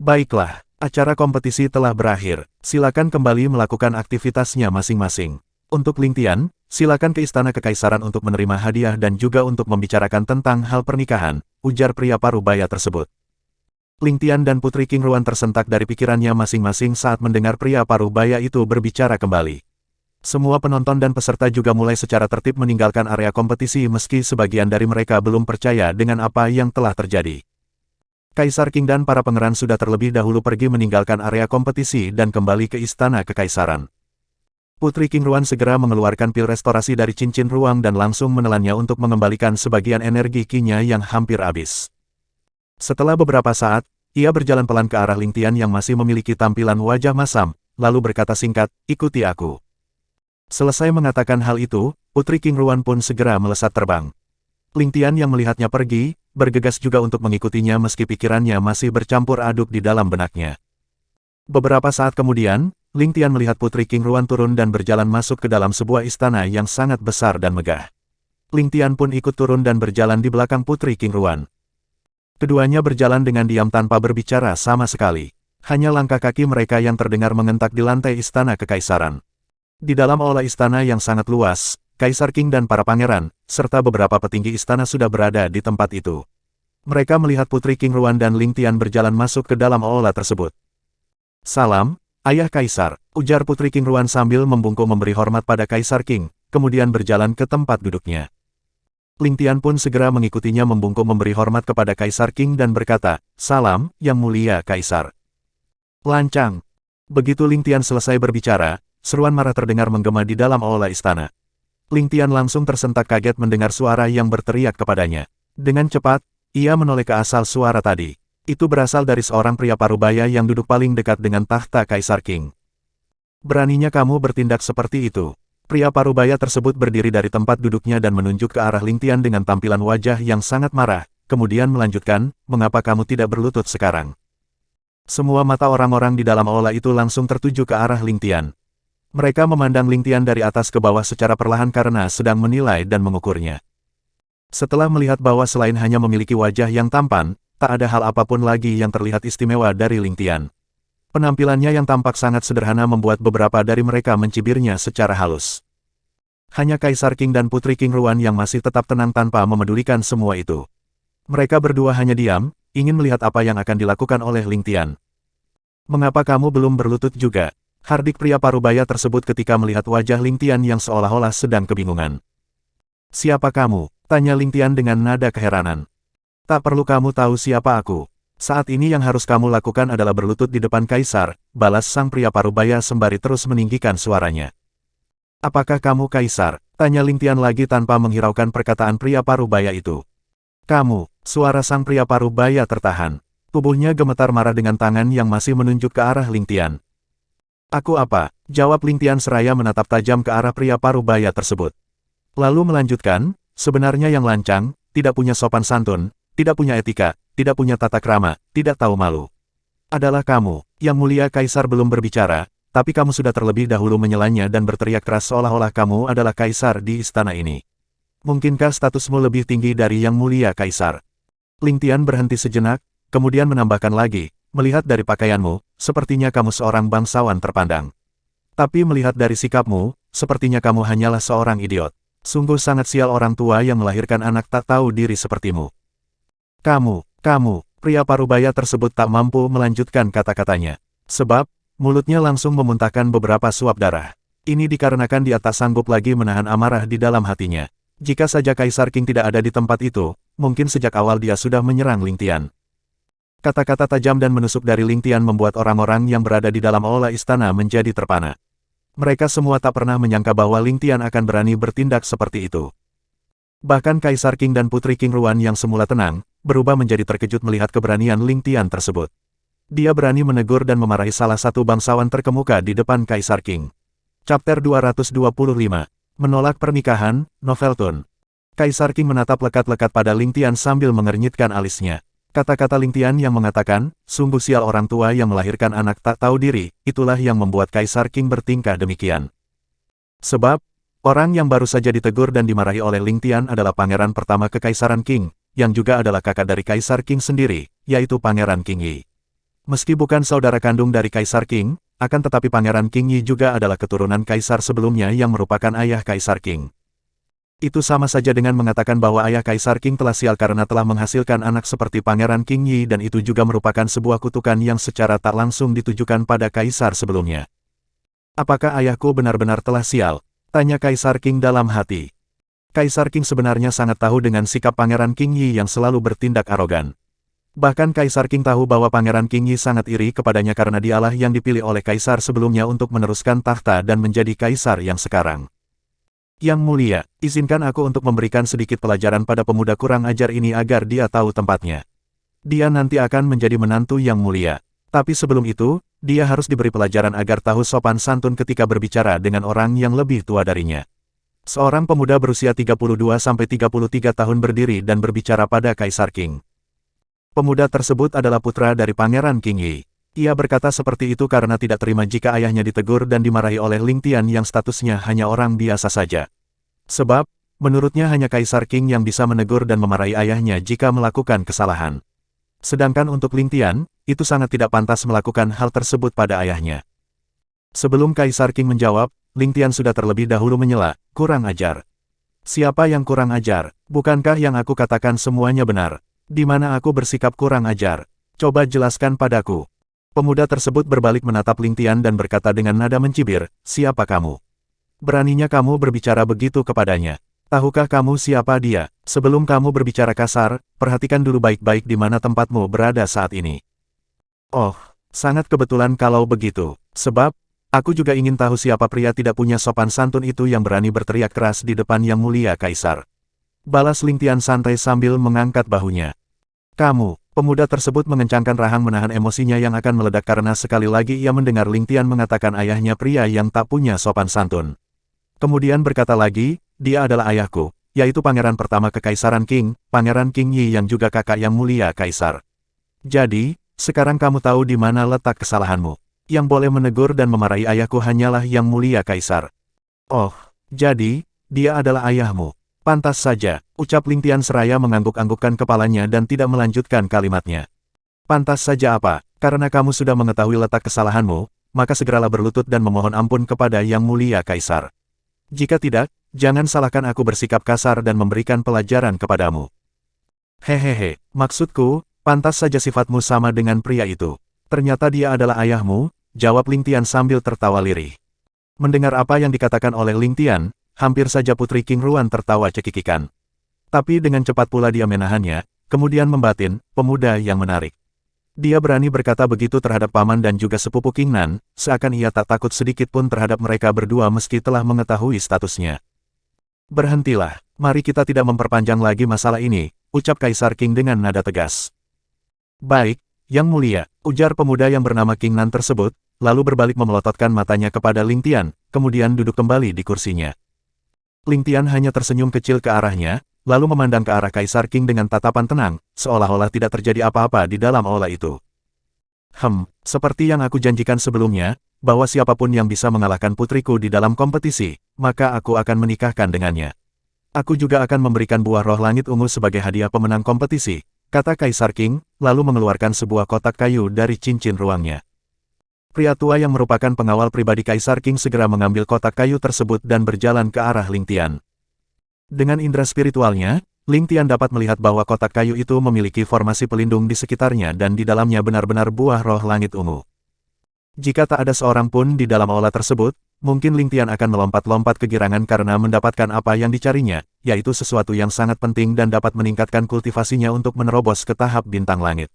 Baiklah. Acara kompetisi telah berakhir, silakan kembali melakukan aktivitasnya masing-masing. Untuk Ling Tian, silakan ke Istana Kekaisaran untuk menerima hadiah dan juga untuk membicarakan tentang hal pernikahan, ujar pria parubaya tersebut. Ling Tian dan Putri King Ruan tersentak dari pikirannya masing-masing saat mendengar pria parubaya itu berbicara kembali. Semua penonton dan peserta juga mulai secara tertib meninggalkan area kompetisi meski sebagian dari mereka belum percaya dengan apa yang telah terjadi. Kaisar King dan para pangeran sudah terlebih dahulu pergi meninggalkan area kompetisi dan kembali ke Istana Kekaisaran. Putri King Ruan segera mengeluarkan pil restorasi dari cincin ruang dan langsung menelannya untuk mengembalikan sebagian energi Qi-nya yang hampir habis. Setelah beberapa saat, ia berjalan pelan ke arah Ling Tian yang masih memiliki tampilan wajah masam, lalu berkata singkat, "Ikuti aku." Selesai mengatakan hal itu, Putri King Ruan pun segera melesat terbang. Ling Tian yang melihatnya pergi, bergegas juga untuk mengikutinya meski pikirannya masih bercampur aduk di dalam benaknya. Beberapa saat kemudian, Ling Tian melihat Putri King Ruan turun dan berjalan masuk ke dalam sebuah istana yang sangat besar dan megah. Ling Tian pun ikut turun dan berjalan di belakang Putri King Ruan. Keduanya berjalan dengan diam tanpa berbicara sama sekali. Hanya langkah kaki mereka yang terdengar mengentak di lantai Istana Kekaisaran. Di dalam aula istana yang sangat luas, Kaisar King dan para pangeran, serta beberapa petinggi istana sudah berada di tempat itu. Mereka melihat Putri King Ruan dan Ling Tian berjalan masuk ke dalam aula tersebut. "Salam, Ayah Kaisar," ujar Putri King Ruan sambil membungkuk memberi hormat pada Kaisar King, kemudian berjalan ke tempat duduknya. Ling Tian pun segera mengikutinya membungkuk memberi hormat kepada Kaisar Qing dan berkata, "Salam, Yang Mulia Kaisar." Lancang. Begitu Ling Tian selesai berbicara, seruan marah terdengar menggema di dalam aula istana. Ling Tian langsung tersentak kaget mendengar suara yang berteriak kepadanya. Dengan cepat, ia menoleh ke asal suara tadi. Itu berasal dari seorang pria parubaya yang duduk paling dekat dengan tahta Kaisar Qing. "Beraninya kamu bertindak seperti itu?" Pria parubaya tersebut berdiri dari tempat duduknya dan menunjuk ke arah Ling Tian dengan tampilan wajah yang sangat marah, kemudian melanjutkan, "Mengapa kamu tidak berlutut sekarang?" Semua mata orang-orang di dalam aula itu langsung tertuju ke arah Ling Tian. Mereka memandang Ling Tian dari atas ke bawah secara perlahan karena sedang menilai dan mengukurnya. Setelah melihat bahwa selain hanya memiliki wajah yang tampan, tak ada hal apapun lagi yang terlihat istimewa dari Ling Tian. Penampilannya yang tampak sangat sederhana membuat beberapa dari mereka mencibirnya secara halus. Hanya Kaisar Qing dan Putri Qing Ruan yang masih tetap tenang tanpa memedulikan semua itu. Mereka berdua hanya diam, ingin melihat apa yang akan dilakukan oleh Ling Tian. "Mengapa kamu belum berlutut juga?" hardik pria parubaya tersebut ketika melihat wajah Ling Tian yang seolah-olah sedang kebingungan. "Siapa kamu?" tanya Ling Tian dengan nada keheranan. "Tak perlu kamu tahu siapa aku. Saat ini yang harus kamu lakukan adalah berlutut di depan Kaisar," balas sang pria parubaya sembari terus meninggikan suaranya. "Apakah kamu Kaisar?" tanya Ling Tian lagi tanpa menghiraukan perkataan pria parubaya itu. "Kamu," suara sang pria parubaya tertahan. Tubuhnya gemetar marah dengan tangan yang masih menunjuk ke arah Ling Tian. "Aku apa?" jawab Ling Tian seraya menatap tajam ke arah pria parubaya tersebut. Lalu melanjutkan, "Sebenarnya yang lancang, tidak punya sopan santun, tidak punya etika, tidak punya tata krama, tidak tahu malu. Adalah kamu." Yang Mulia Kaisar belum berbicara, tapi kamu sudah terlebih dahulu menyelanya dan berteriak keras seolah-olah kamu adalah Kaisar di istana ini. "Mungkinkah statusmu lebih tinggi dari Yang Mulia Kaisar?" Ling Tian berhenti sejenak, kemudian menambahkan lagi, "Melihat dari pakaianmu, sepertinya kamu seorang bangsawan terpandang. Tapi melihat dari sikapmu, sepertinya kamu hanyalah seorang idiot. Sungguh sangat sial orang tua yang melahirkan anak tak tahu diri sepertimu." Kamu, pria parubaya tersebut tak mampu melanjutkan kata-katanya. Sebab, mulutnya langsung memuntahkan beberapa suap darah. Ini dikarenakan dia tak sanggup lagi menahan amarah di dalam hatinya. Jika saja Kaisar Qing tidak ada di tempat itu, mungkin sejak awal dia sudah menyerang Ling Tian. Kata-kata tajam dan menusuk dari Ling Tian membuat orang-orang yang berada di dalam aula istana menjadi terpana. Mereka semua tak pernah menyangka bahwa Ling Tian akan berani bertindak seperti itu. Bahkan Kaisar Qing dan Putri Qing Ruan yang semula tenang, berubah menjadi terkejut melihat keberanian Ling Tian tersebut. Dia berani menegur dan memarahi salah satu bangsawan terkemuka di depan Kaisar Qing. Chapter 225. Menolak pernikahan, Novelton. Kaisar Qing menatap lekat-lekat pada Ling Tian sambil mengernyitkan alisnya. Kata-kata Ling Tian yang mengatakan, "Sungguh sial orang tua yang melahirkan anak tak tahu diri," itulah yang membuat Kaisar Qing bertingkah demikian. Sebab, orang yang baru saja ditegur dan dimarahi oleh Ling Tian adalah pangeran pertama Kekaisaran Qing, yang juga adalah kakak dari Kaisar Qing sendiri, yaitu Pangeran Qing Yi. Meski bukan saudara kandung dari Kaisar Qing, akan tetapi Pangeran Qing Yi juga adalah keturunan Kaisar sebelumnya yang merupakan ayah Kaisar Qing. Itu sama saja dengan mengatakan bahwa ayah Kaisar Qing telah sial karena telah menghasilkan anak seperti Pangeran Qing Yi dan itu juga merupakan sebuah kutukan yang secara tak langsung ditujukan pada Kaisar sebelumnya. "Apakah ayahku benar-benar telah sial?" tanya Kaisar Qing dalam hati. Kaisar Qing sebenarnya sangat tahu dengan sikap Pangeran Qing Yi yang selalu bertindak arogan. Bahkan Kaisar Qing tahu bahwa Pangeran Qing Yi sangat iri kepadanya karena dialah yang dipilih oleh Kaisar sebelumnya untuk meneruskan tahta dan menjadi Kaisar yang sekarang. "Yang Mulia, izinkan aku untuk memberikan sedikit pelajaran pada pemuda kurang ajar ini agar dia tahu tempatnya. Dia nanti akan menjadi menantu Yang Mulia. Tapi sebelum itu, dia harus diberi pelajaran agar tahu sopan santun ketika berbicara dengan orang yang lebih tua darinya." Seorang pemuda berusia 32-33 tahun berdiri dan berbicara pada Kaisar Qing. Pemuda tersebut adalah putra dari Pangeran Qing Yi. Ia berkata seperti itu karena tidak terima jika ayahnya ditegur dan dimarahi oleh Ling Tian yang statusnya hanya orang biasa saja. Sebab, menurutnya hanya Kaisar Qing yang bisa menegur dan memarahi ayahnya jika melakukan kesalahan. Sedangkan untuk Ling Tian, itu sangat tidak pantas melakukan hal tersebut pada ayahnya. Sebelum Kaisar Qing menjawab, Ling Tian sudah terlebih dahulu menyela, "Kurang ajar." "Siapa yang kurang ajar? Bukankah yang aku katakan semuanya benar? Di mana aku bersikap kurang ajar? Coba jelaskan padaku." Pemuda tersebut berbalik menatap Ling Tian dan berkata dengan nada mencibir, "Siapa kamu? Beraninya kamu berbicara begitu kepadanya? Tahukah kamu siapa dia? Sebelum kamu berbicara kasar, perhatikan dulu baik-baik di mana tempatmu berada saat ini. Oh, sangat kebetulan kalau begitu. Sebab, aku juga ingin tahu siapa pria tidak punya sopan santun itu yang berani berteriak keras di depan Yang Mulia Kaisar. Balas Ling Tian santai sambil mengangkat bahunya. Kamu, pemuda tersebut mengencangkan rahang menahan emosinya yang akan meledak karena sekali lagi ia mendengar Ling Tian mengatakan ayahnya pria yang tak punya sopan santun. Kemudian berkata lagi, dia adalah ayahku, yaitu pangeran pertama Kekaisaran Qing, Pangeran Qing Yi yang juga kakak Yang Mulia Kaisar. Jadi, sekarang kamu tahu di mana letak kesalahanmu. Yang boleh menegur dan memarahi ayahku hanyalah Yang Mulia Kaisar. Oh, jadi, dia adalah ayahmu. Pantas saja, ucap Ling Tian seraya mengangguk-anggukkan kepalanya dan tidak melanjutkan kalimatnya. Pantas saja apa, karena kamu sudah mengetahui letak kesalahanmu, maka segeralah berlutut dan memohon ampun kepada Yang Mulia Kaisar. Jika tidak, jangan salahkan aku bersikap kasar dan memberikan pelajaran kepadamu. Hehehe, maksudku, pantas saja sifatmu sama dengan pria itu. Ternyata dia adalah ayahmu, jawab Ling Tian sambil tertawa lirih. Mendengar apa yang dikatakan oleh Ling Tian, hampir saja Putri Qing Ruan tertawa cekikikan. Tapi dengan cepat pula dia menahannya, kemudian membatin, pemuda yang menarik. Dia berani berkata begitu terhadap paman dan juga sepupu Qing Nan, seakan ia tak takut sedikit pun terhadap mereka berdua meski telah mengetahui statusnya. Berhentilah, mari kita tidak memperpanjang lagi masalah ini, ucap Kaisar Qing dengan nada tegas. Baik, Yang Mulia, ujar pemuda yang bernama Qing Nan tersebut, lalu berbalik memelototkan matanya kepada Ling Tian, kemudian duduk kembali di kursinya. Ling Tian hanya tersenyum kecil ke arahnya, lalu memandang ke arah Kaisar Qing dengan tatapan tenang, seolah-olah tidak terjadi apa-apa di dalam aula itu. Seperti yang aku janjikan sebelumnya, bahwa siapapun yang bisa mengalahkan putriku di dalam kompetisi, maka aku akan menikahkan dengannya. Aku juga akan memberikan buah roh langit ungu sebagai hadiah pemenang kompetisi, kata Kaisar Qing, lalu mengeluarkan sebuah kotak kayu dari cincin ruangnya. Pria tua yang merupakan pengawal pribadi Kaisar Qing segera mengambil kotak kayu tersebut dan berjalan ke arah Ling Tian. Dengan indera spiritualnya, Ling Tian dapat melihat bahwa kotak kayu itu memiliki formasi pelindung di sekitarnya dan di dalamnya benar-benar buah roh langit ungu. Jika tak ada seorang pun di dalam aula tersebut, mungkin Ling Tian akan melompat-lompat kegirangan karena mendapatkan apa yang dicarinya, yaitu sesuatu yang sangat penting dan dapat meningkatkan kultivasinya untuk menerobos ke tahap bintang langit.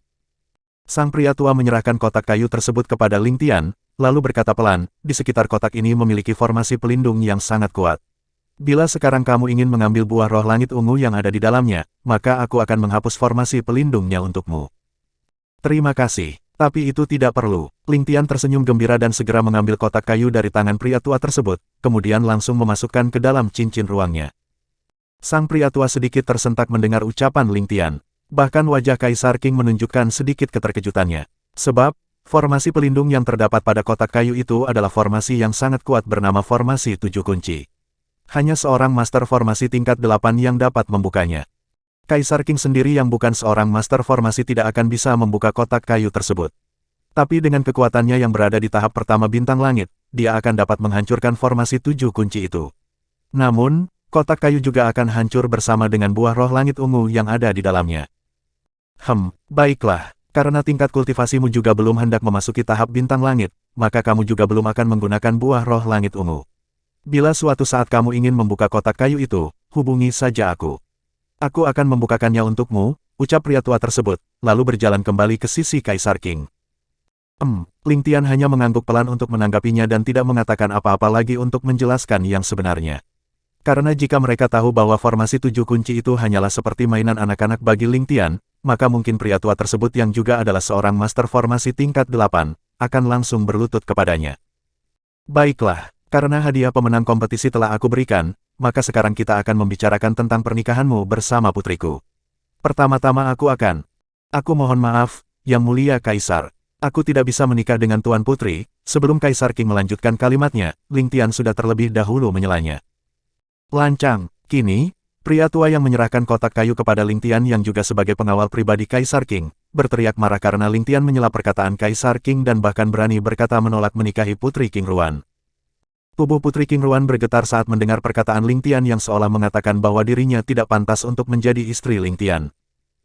Sang pria tua menyerahkan kotak kayu tersebut kepada Ling Tian, lalu berkata pelan, di sekitar kotak ini memiliki formasi pelindung yang sangat kuat. Bila sekarang kamu ingin mengambil buah roh langit ungu yang ada di dalamnya, maka aku akan menghapus formasi pelindungnya untukmu. Terima kasih, tapi itu tidak perlu. Ling Tian tersenyum gembira dan segera mengambil kotak kayu dari tangan pria tua tersebut, kemudian langsung memasukkan ke dalam cincin ruangnya. Sang pria tua sedikit tersentak mendengar ucapan Ling Tian. Bahkan wajah Kaisar Qing menunjukkan sedikit keterkejutannya. Sebab, formasi pelindung yang terdapat pada kotak kayu itu adalah formasi yang sangat kuat bernama formasi 7 kunci. Hanya seorang master formasi tingkat 8 yang dapat membukanya. Kaisar Qing sendiri yang bukan seorang master formasi tidak akan bisa membuka kotak kayu tersebut. Tapi dengan kekuatannya yang berada di tahap pertama bintang langit, dia akan dapat menghancurkan formasi 7 kunci itu. Namun, kotak kayu juga akan hancur bersama dengan buah roh langit ungu yang ada di dalamnya. Baiklah, karena tingkat kultivasimu juga belum hendak memasuki tahap bintang langit, maka kamu juga belum akan menggunakan buah roh langit ungu. Bila suatu saat kamu ingin membuka kotak kayu itu, hubungi saja aku. Aku akan membukakannya untukmu, ucap pria tua tersebut, lalu berjalan kembali ke sisi Kaisar Qing. Ling Tian hanya mengangguk pelan untuk menanggapinya dan tidak mengatakan apa-apa lagi untuk menjelaskan yang sebenarnya. Karena jika mereka tahu bahwa formasi 7 kunci itu hanyalah seperti mainan anak-anak bagi Ling Tian, maka mungkin pria tua tersebut yang juga adalah seorang master formasi tingkat 8, akan langsung berlutut kepadanya. Baiklah. Karena hadiah pemenang kompetisi telah aku berikan, maka sekarang kita akan membicarakan tentang pernikahanmu bersama putriku. Pertama-tama Aku mohon maaf, Yang Mulia Kaisar. Aku tidak bisa menikah dengan Tuan Putri. Sebelum Kaisar Qing melanjutkan kalimatnya, Ling Tian sudah terlebih dahulu menyelanya. Lancang, kini, pria tua yang menyerahkan kotak kayu kepada Ling Tian yang juga sebagai pengawal pribadi Kaisar Qing, berteriak marah karena Ling Tian menyela perkataan Kaisar Qing dan bahkan berani berkata menolak menikahi Putri Qing Ruan. Tubuh Putri Qing Ruan bergetar saat mendengar perkataan Ling Tian yang seolah mengatakan bahwa dirinya tidak pantas untuk menjadi istri Ling Tian.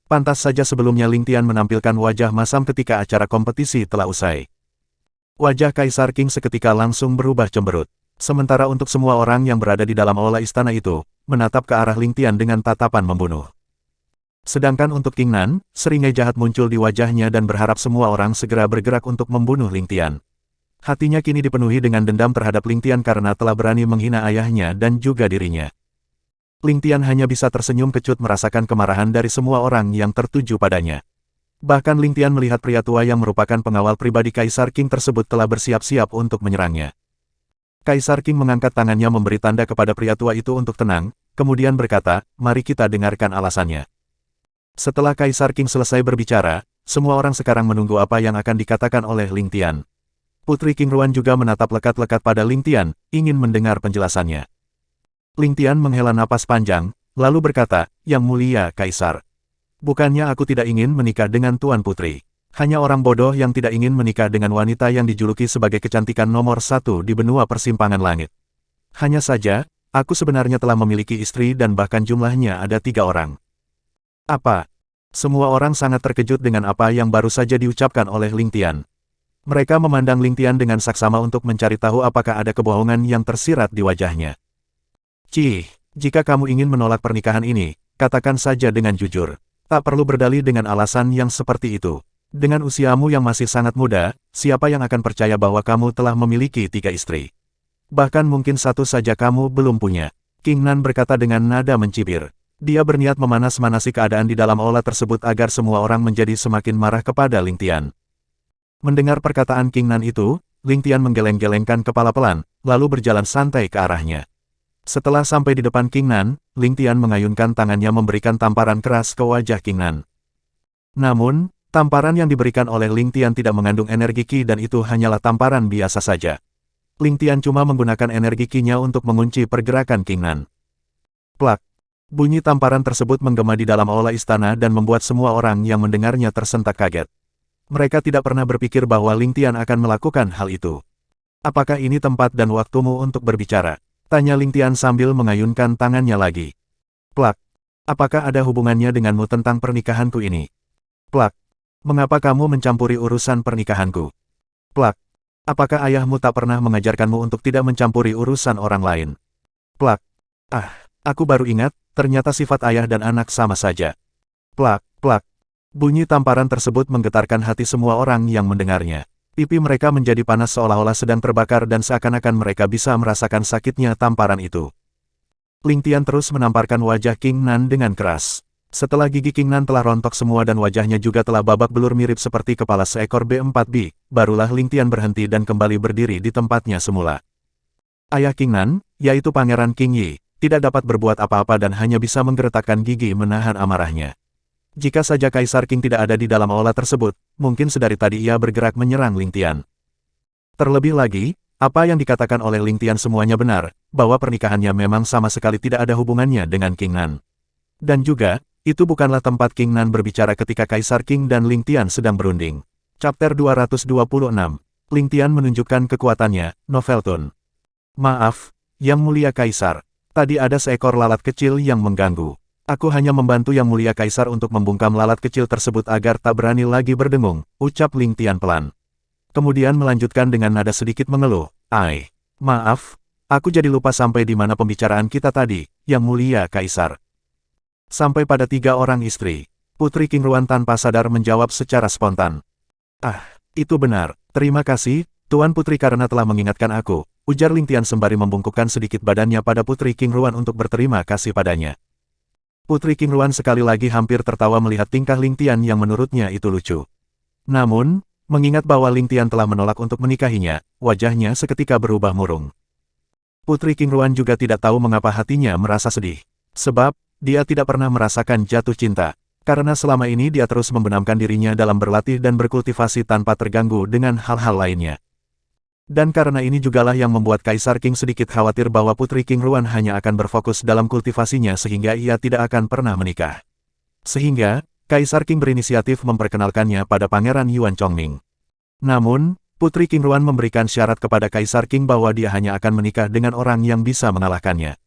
Pantas saja sebelumnya Ling Tian menampilkan wajah masam ketika acara kompetisi telah usai. Wajah Kaisar Qing seketika langsung berubah cemberut. Sementara untuk semua orang yang berada di dalam aula istana itu, menatap ke arah Ling Tian dengan tatapan membunuh. Sedangkan untuk King Nan, seringai jahat muncul di wajahnya dan berharap semua orang segera bergerak untuk membunuh Ling Tian. Hatinya kini dipenuhi dengan dendam terhadap Ling Tian karena telah berani menghina ayahnya dan juga dirinya. Ling Tian hanya bisa tersenyum kecut merasakan kemarahan dari semua orang yang tertuju padanya. Bahkan Ling Tian melihat pria tua yang merupakan pengawal pribadi Kaisar King tersebut telah bersiap-siap untuk menyerangnya. Kaisar King mengangkat tangannya memberi tanda kepada pria tua itu untuk tenang, kemudian berkata, "Mari kita dengarkan alasannya." Setelah Kaisar King selesai berbicara, semua orang sekarang menunggu apa yang akan dikatakan oleh Ling Tian. Putri King Ruan juga menatap lekat-lekat pada Ling Tian, ingin mendengar penjelasannya. Ling Tian menghela napas panjang, lalu berkata, "Yang mulia Kaisar, bukannya aku tidak ingin menikah dengan Tuan Putri. Hanya orang bodoh yang tidak ingin menikah dengan wanita yang dijuluki sebagai kecantikan nomor 1 di benua persimpangan langit. Hanya saja, aku sebenarnya telah memiliki istri dan bahkan jumlahnya ada 3 orang. Apa?" Semua orang sangat terkejut dengan apa yang baru saja diucapkan oleh Ling Tian. Mereka memandang Ling Tian dengan saksama untuk mencari tahu apakah ada kebohongan yang tersirat di wajahnya. "Cih, jika kamu ingin menolak pernikahan ini, katakan saja dengan jujur. Tak perlu berdalih dengan alasan yang seperti itu. Dengan usiamu yang masih sangat muda, siapa yang akan percaya bahwa kamu telah memiliki 3 istri? Bahkan mungkin 1 saja kamu belum punya." King Nan berkata dengan nada mencibir. Dia berniat memanas-manasi keadaan di dalam aula tersebut agar semua orang menjadi semakin marah kepada Ling Tian. Mendengar perkataan King Nan itu, Ling Tian menggeleng-gelengkan kepala pelan, lalu berjalan santai ke arahnya. Setelah sampai di depan King Nan, Ling Tian mengayunkan tangannya memberikan tamparan keras ke wajah King Nan. Namun, tamparan yang diberikan oleh Ling Tian tidak mengandung energi Qi dan itu hanyalah tamparan biasa saja. Ling Tian cuma menggunakan energi Qi-nya untuk mengunci pergerakan King Nan. Plak! Bunyi tamparan tersebut menggema di dalam aula istana dan membuat semua orang yang mendengarnya tersentak kaget. Mereka tidak pernah berpikir bahwa Ling Tian akan melakukan hal itu. "Apakah ini tempat dan waktumu untuk berbicara?" tanya Ling Tian sambil mengayunkan tangannya lagi. Plak! "Apakah ada hubungannya denganmu tentang pernikahanku ini?" Plak! "Mengapa kamu mencampuri urusan pernikahanku?" Plak! "Apakah ayahmu tak pernah mengajarkanmu untuk tidak mencampuri urusan orang lain?" Plak! "Ah, aku baru ingat, ternyata sifat ayah dan anak sama saja." Plak, plak. Bunyi tamparan tersebut menggetarkan hati semua orang yang mendengarnya. Pipi mereka menjadi panas seolah-olah sedang terbakar dan seakan-akan mereka bisa merasakan sakitnya tamparan itu. Ling Tian terus menamparkan wajah King Nan dengan keras. Setelah gigi King Nan telah rontok semua dan wajahnya juga telah babak belur mirip seperti kepala seekor B4B, barulah Ling Tian berhenti dan kembali berdiri di tempatnya semula. Ayah King Nan, yaitu Pangeran King Yi, tidak dapat berbuat apa-apa dan hanya bisa menggeretakkan gigi menahan amarahnya. Jika saja Kaisar King tidak ada di dalam aula tersebut, mungkin sedari tadi ia bergerak menyerang Ling Tian. Terlebih lagi, apa yang dikatakan oleh Ling Tian semuanya benar, bahwa pernikahannya memang sama sekali tidak ada hubungannya dengan King Nan. Dan juga, itu bukanlah tempat King Nan berbicara ketika Kaisar King dan Ling Tian sedang berunding. Chapter 226. Ling Tian menunjukkan kekuatannya, Novelton. "Maaf, Yang Mulia Kaisar. Tadi ada seekor lalat kecil yang mengganggu. Aku hanya membantu Yang Mulia Kaisar untuk membungkam lalat kecil tersebut agar tak berani lagi berdengung," ucap Ling Tian pelan. Kemudian melanjutkan dengan nada sedikit mengeluh, Maaf, aku jadi lupa sampai di mana pembicaraan kita tadi, Yang Mulia Kaisar." "Sampai pada 3 orang istri." Putri King Ruan tanpa sadar menjawab secara spontan. "Ah, itu benar. Terima kasih, Tuan Putri karena telah mengingatkan aku," ujar Ling Tian sembari membungkukkan sedikit badannya pada Putri King Ruan untuk berterima kasih padanya. Putri King Ruan sekali lagi hampir tertawa melihat tingkah Ling Tian yang menurutnya itu lucu. Namun, mengingat bahwa Ling Tian telah menolak untuk menikahinya, wajahnya seketika berubah murung. Putri King Ruan juga tidak tahu mengapa hatinya merasa sedih. Sebab, dia tidak pernah merasakan jatuh cinta. Karena selama ini dia terus membenamkan dirinya dalam berlatih dan berkultivasi tanpa terganggu dengan hal-hal lainnya. Dan karena ini jugalah yang membuat Kaisar King sedikit khawatir bahwa Putri King Ruan hanya akan berfokus dalam kultivasinya sehingga ia tidak akan pernah menikah. Sehingga, Kaisar King berinisiatif memperkenalkannya pada Pangeran Yuan Chongming. Namun, Putri King Ruan memberikan syarat kepada Kaisar King bahwa dia hanya akan menikah dengan orang yang bisa mengalahkannya.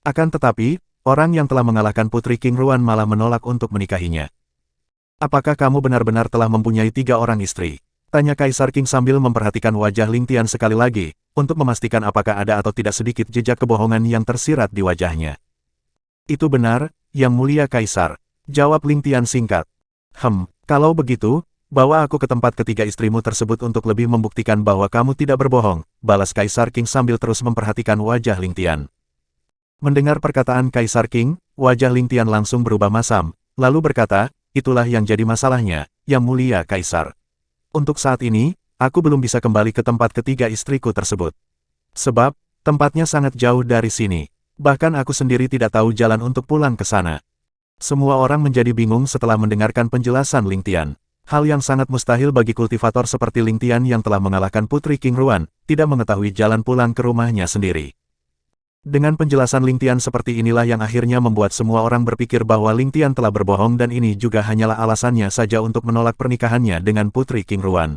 Akan tetapi, orang yang telah mengalahkan Putri King Ruan malah menolak untuk menikahinya. "Apakah kamu benar-benar telah mempunyai 3 orang istri?" tanya Kaisar King sambil memperhatikan wajah Ling Tian sekali lagi, untuk memastikan apakah ada atau tidak sedikit jejak kebohongan yang tersirat di wajahnya. Itu benar, Yang Mulia Kaisar. Jawab Ling Tian singkat. Kalau begitu, bawa aku ke tempat ketiga istrimu tersebut untuk lebih membuktikan bahwa kamu tidak berbohong, balas Kaisar King sambil terus memperhatikan wajah Ling Tian. Mendengar perkataan Kaisar King, wajah Ling Tian langsung berubah masam, lalu berkata, itulah yang jadi masalahnya, Yang Mulia Kaisar. Untuk saat ini, aku belum bisa kembali ke tempat ketiga istriku tersebut. Sebab, tempatnya sangat jauh dari sini. Bahkan aku sendiri tidak tahu jalan untuk pulang ke sana. Semua orang menjadi bingung setelah mendengarkan penjelasan Ling Tian. Hal yang sangat mustahil bagi kultivator seperti Ling Tian yang telah mengalahkan Putri King Ruan, tidak mengetahui jalan pulang ke rumahnya sendiri. Dengan penjelasan Ling Tian seperti inilah yang akhirnya membuat semua orang berpikir bahwa Ling Tian telah berbohong dan ini juga hanyalah alasannya saja untuk menolak pernikahannya dengan Putri King Ruan.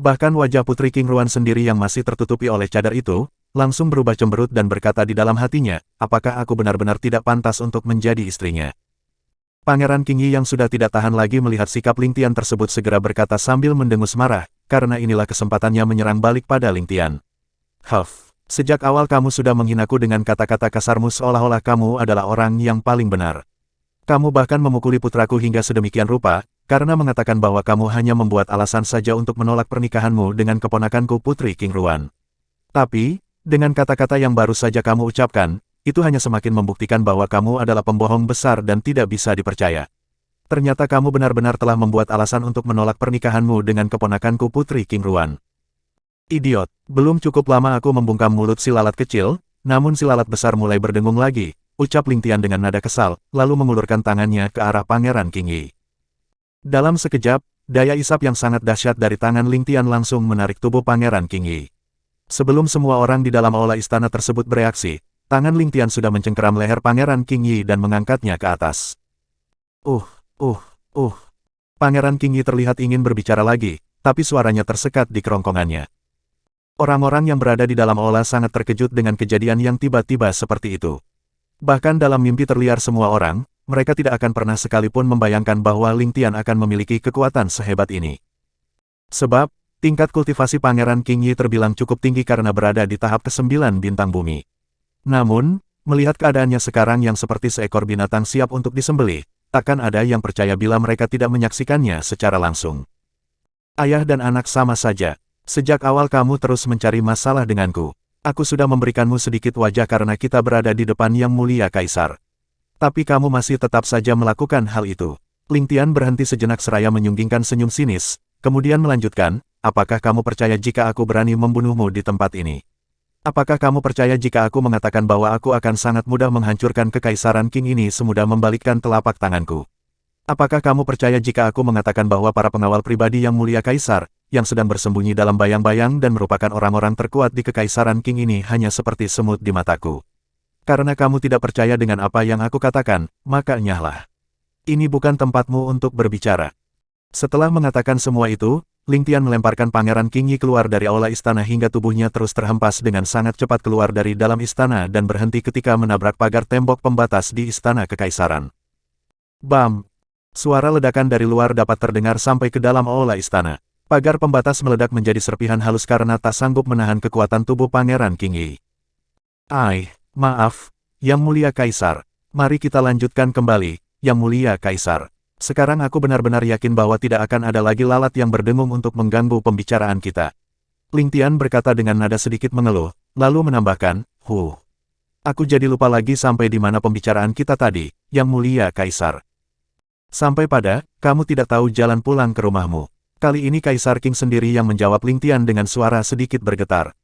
Bahkan wajah Putri King Ruan sendiri yang masih tertutupi oleh cadar itu, langsung berubah cemberut dan berkata di dalam hatinya, apakah aku benar-benar tidak pantas untuk menjadi istrinya? Pangeran King Yi yang sudah tidak tahan lagi melihat sikap Ling Tian tersebut segera berkata sambil mendengus marah, karena inilah kesempatannya menyerang balik pada Ling Tian. Sejak awal kamu sudah menghinaku dengan kata-kata kasarmu seolah-olah kamu adalah orang yang paling benar. Kamu bahkan memukuli putraku hingga sedemikian rupa, karena mengatakan bahwa kamu hanya membuat alasan saja untuk menolak pernikahanmu dengan keponakanku Putri King Ruan. Tapi, dengan kata-kata yang baru saja kamu ucapkan, itu hanya semakin membuktikan bahwa kamu adalah pembohong besar dan tidak bisa dipercaya. Ternyata kamu benar-benar telah membuat alasan untuk menolak pernikahanmu dengan keponakanku Putri King Ruan. Idiot, belum cukup lama aku membungkam mulut si lalat kecil, namun si lalat besar mulai berdengung lagi, ucap Ling Tian dengan nada kesal, lalu mengulurkan tangannya ke arah Pangeran King Yi. Dalam sekejap, daya isap yang sangat dahsyat dari tangan Ling Tian langsung menarik tubuh Pangeran King Yi. Sebelum semua orang di dalam aula istana tersebut bereaksi, tangan Ling Tian sudah mencengkeram leher Pangeran King Yi dan mengangkatnya ke atas. Pangeran King Yi terlihat ingin berbicara lagi, tapi suaranya tersekat di kerongkongannya. Orang-orang yang berada di dalam aula sangat terkejut dengan kejadian yang tiba-tiba seperti itu. Bahkan dalam mimpi terliar semua orang, mereka tidak akan pernah sekalipun membayangkan bahwa Ling Tian akan memiliki kekuatan sehebat ini. Sebab, tingkat kultivasi Pangeran King Yi terbilang cukup tinggi karena berada di tahap ke-9 bintang bumi. Namun, melihat keadaannya sekarang yang seperti seekor binatang siap untuk disembelih, takkan ada yang percaya bila mereka tidak menyaksikannya secara langsung. Ayah dan anak sama saja. Sejak awal kamu terus mencari masalah denganku. Aku sudah memberikanmu sedikit wajah karena kita berada di depan Yang Mulia Kaisar. Tapi kamu masih tetap saja melakukan hal itu. Ling Tian berhenti sejenak seraya menyunggingkan senyum sinis, kemudian melanjutkan, apakah kamu percaya jika aku berani membunuhmu di tempat ini? Apakah kamu percaya jika aku mengatakan bahwa aku akan sangat mudah menghancurkan kekaisaran King ini semudah membalikkan telapak tanganku? Apakah kamu percaya jika aku mengatakan bahwa para pengawal pribadi Yang Mulia Kaisar, yang sedang bersembunyi dalam bayang-bayang dan merupakan orang-orang terkuat di kekaisaran King ini hanya seperti semut di mataku? Karena kamu tidak percaya dengan apa yang aku katakan, maka nyahlah. Ini bukan tempatmu untuk berbicara. Setelah mengatakan semua itu, Ling Tian melemparkan Pangeran King Yi keluar dari aula istana hingga tubuhnya terus terhempas dengan sangat cepat keluar dari dalam istana dan berhenti ketika menabrak pagar tembok pembatas di istana kekaisaran. Bam! Suara ledakan dari luar dapat terdengar sampai ke dalam aula istana. Pagar pembatas meledak menjadi serpihan halus karena tak sanggup menahan kekuatan tubuh Pangeran King Yi. Maaf, Yang Mulia Kaisar. Mari kita lanjutkan kembali, Yang Mulia Kaisar. Sekarang aku benar-benar yakin bahwa tidak akan ada lagi lalat yang berdengung untuk mengganggu pembicaraan kita. Ling Tian berkata dengan nada sedikit mengeluh, lalu menambahkan, aku jadi lupa lagi sampai di mana pembicaraan kita tadi, Yang Mulia Kaisar. Sampai pada, kamu tidak tahu jalan pulang ke rumahmu. Kali ini Kaisar King sendiri yang menjawab Ling Tian dengan suara sedikit bergetar.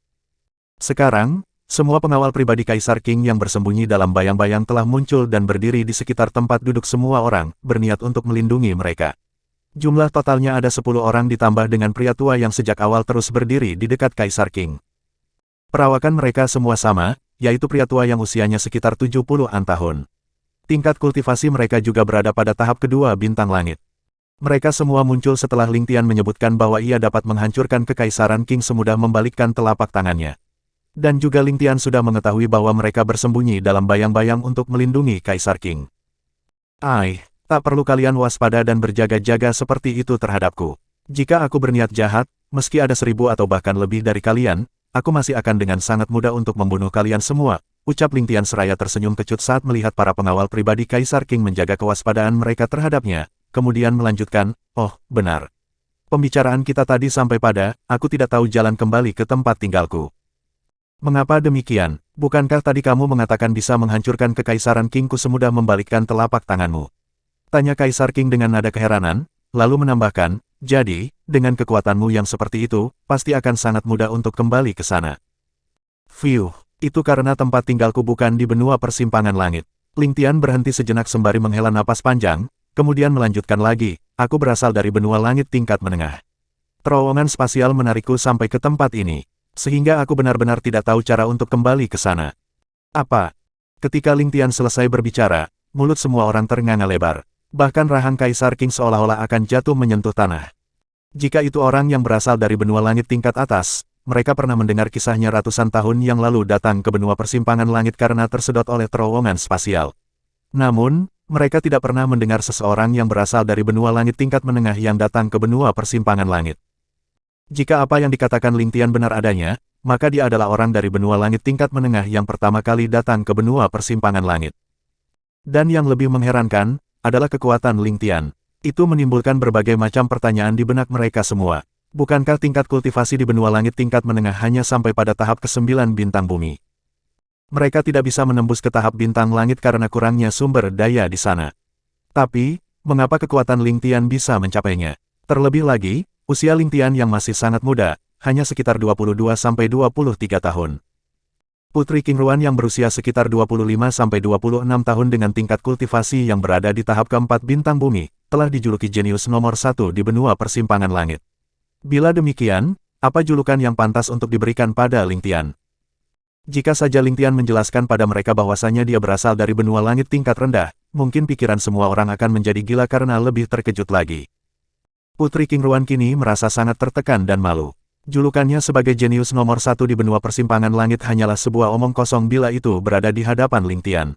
Sekarang, semua pengawal pribadi Kaisar King yang bersembunyi dalam bayang-bayang telah muncul dan berdiri di sekitar tempat duduk semua orang, berniat untuk melindungi mereka. Jumlah totalnya ada 10 orang ditambah dengan pria tua yang sejak awal terus berdiri di dekat Kaisar King. Perawakan mereka semua sama, yaitu pria tua yang usianya sekitar 70-an tahun. Tingkat kultivasi mereka juga berada pada tahap kedua bintang langit. Mereka semua muncul setelah Ling Tian menyebutkan bahwa ia dapat menghancurkan kekaisaran King semudah membalikkan telapak tangannya. Dan juga Ling Tian sudah mengetahui bahwa mereka bersembunyi dalam bayang-bayang untuk melindungi Kaisar King. Tak perlu kalian waspada dan berjaga-jaga seperti itu terhadapku. Jika aku berniat jahat, meski ada 1000 atau bahkan lebih dari kalian, aku masih akan dengan sangat mudah untuk membunuh kalian semua, ucap Lingtian seraya tersenyum kecut saat melihat para pengawal pribadi Kaisar King menjaga kewaspadaan mereka terhadapnya, kemudian melanjutkan, oh, benar. Pembicaraan kita tadi sampai pada, aku tidak tahu jalan kembali ke tempat tinggalku. Mengapa demikian? Bukankah tadi kamu mengatakan bisa menghancurkan kekaisaran Kingku semudah membalikkan telapak tanganmu? Tanya Kaisar King dengan nada keheranan, lalu menambahkan, jadi, dengan kekuatanmu yang seperti itu, pasti akan sangat mudah untuk kembali ke sana. Fiuh, itu karena tempat tinggalku bukan di benua persimpangan langit. Lingtian berhenti sejenak sembari menghela napas panjang, kemudian melanjutkan lagi, aku berasal dari benua langit tingkat menengah. Terowongan spasial menarikku sampai ke tempat ini, sehingga aku benar-benar tidak tahu cara untuk kembali ke sana. Apa? Ketika Lingtian selesai berbicara, mulut semua orang ternganga lebar. Bahkan rahang Kaisar King seolah-olah akan jatuh menyentuh tanah. Jika itu orang yang berasal dari benua langit tingkat atas, mereka pernah mendengar kisahnya ratusan tahun yang lalu datang ke benua persimpangan langit karena tersedot oleh terowongan spasial. Namun, mereka tidak pernah mendengar seseorang yang berasal dari benua langit tingkat menengah yang datang ke benua persimpangan langit. Jika apa yang dikatakan Lingtian benar adanya, maka dia adalah orang dari benua langit tingkat menengah yang pertama kali datang ke benua persimpangan langit. Dan yang lebih mengherankan, adalah kekuatan Lingtian. Itu menimbulkan berbagai macam pertanyaan di benak mereka semua. Bukankah tingkat kultivasi di benua langit tingkat menengah hanya sampai pada tahap ke-9 bintang bumi? Mereka tidak bisa menembus ke tahap bintang langit karena kurangnya sumber daya di sana. Tapi, mengapa kekuatan Lingtian bisa mencapainya? Terlebih lagi, usia Lingtian yang masih sangat muda, hanya sekitar 22-23 tahun. Putri King Ruan yang berusia sekitar 25-26 tahun dengan tingkat kultivasi yang berada di tahap keempat bintang bumi, telah dijuluki jenius nomor 1 di benua persimpangan langit. Bila demikian, apa julukan yang pantas untuk diberikan pada Lingtian? Jika saja Lingtian menjelaskan pada mereka bahwasanya dia berasal dari benua langit tingkat rendah, mungkin pikiran semua orang akan menjadi gila karena lebih terkejut lagi. Putri King Ruan kini merasa sangat tertekan dan malu. Julukannya sebagai jenius nomor 1 di benua persimpangan langit hanyalah sebuah omong kosong bila itu berada di hadapan Lingtian.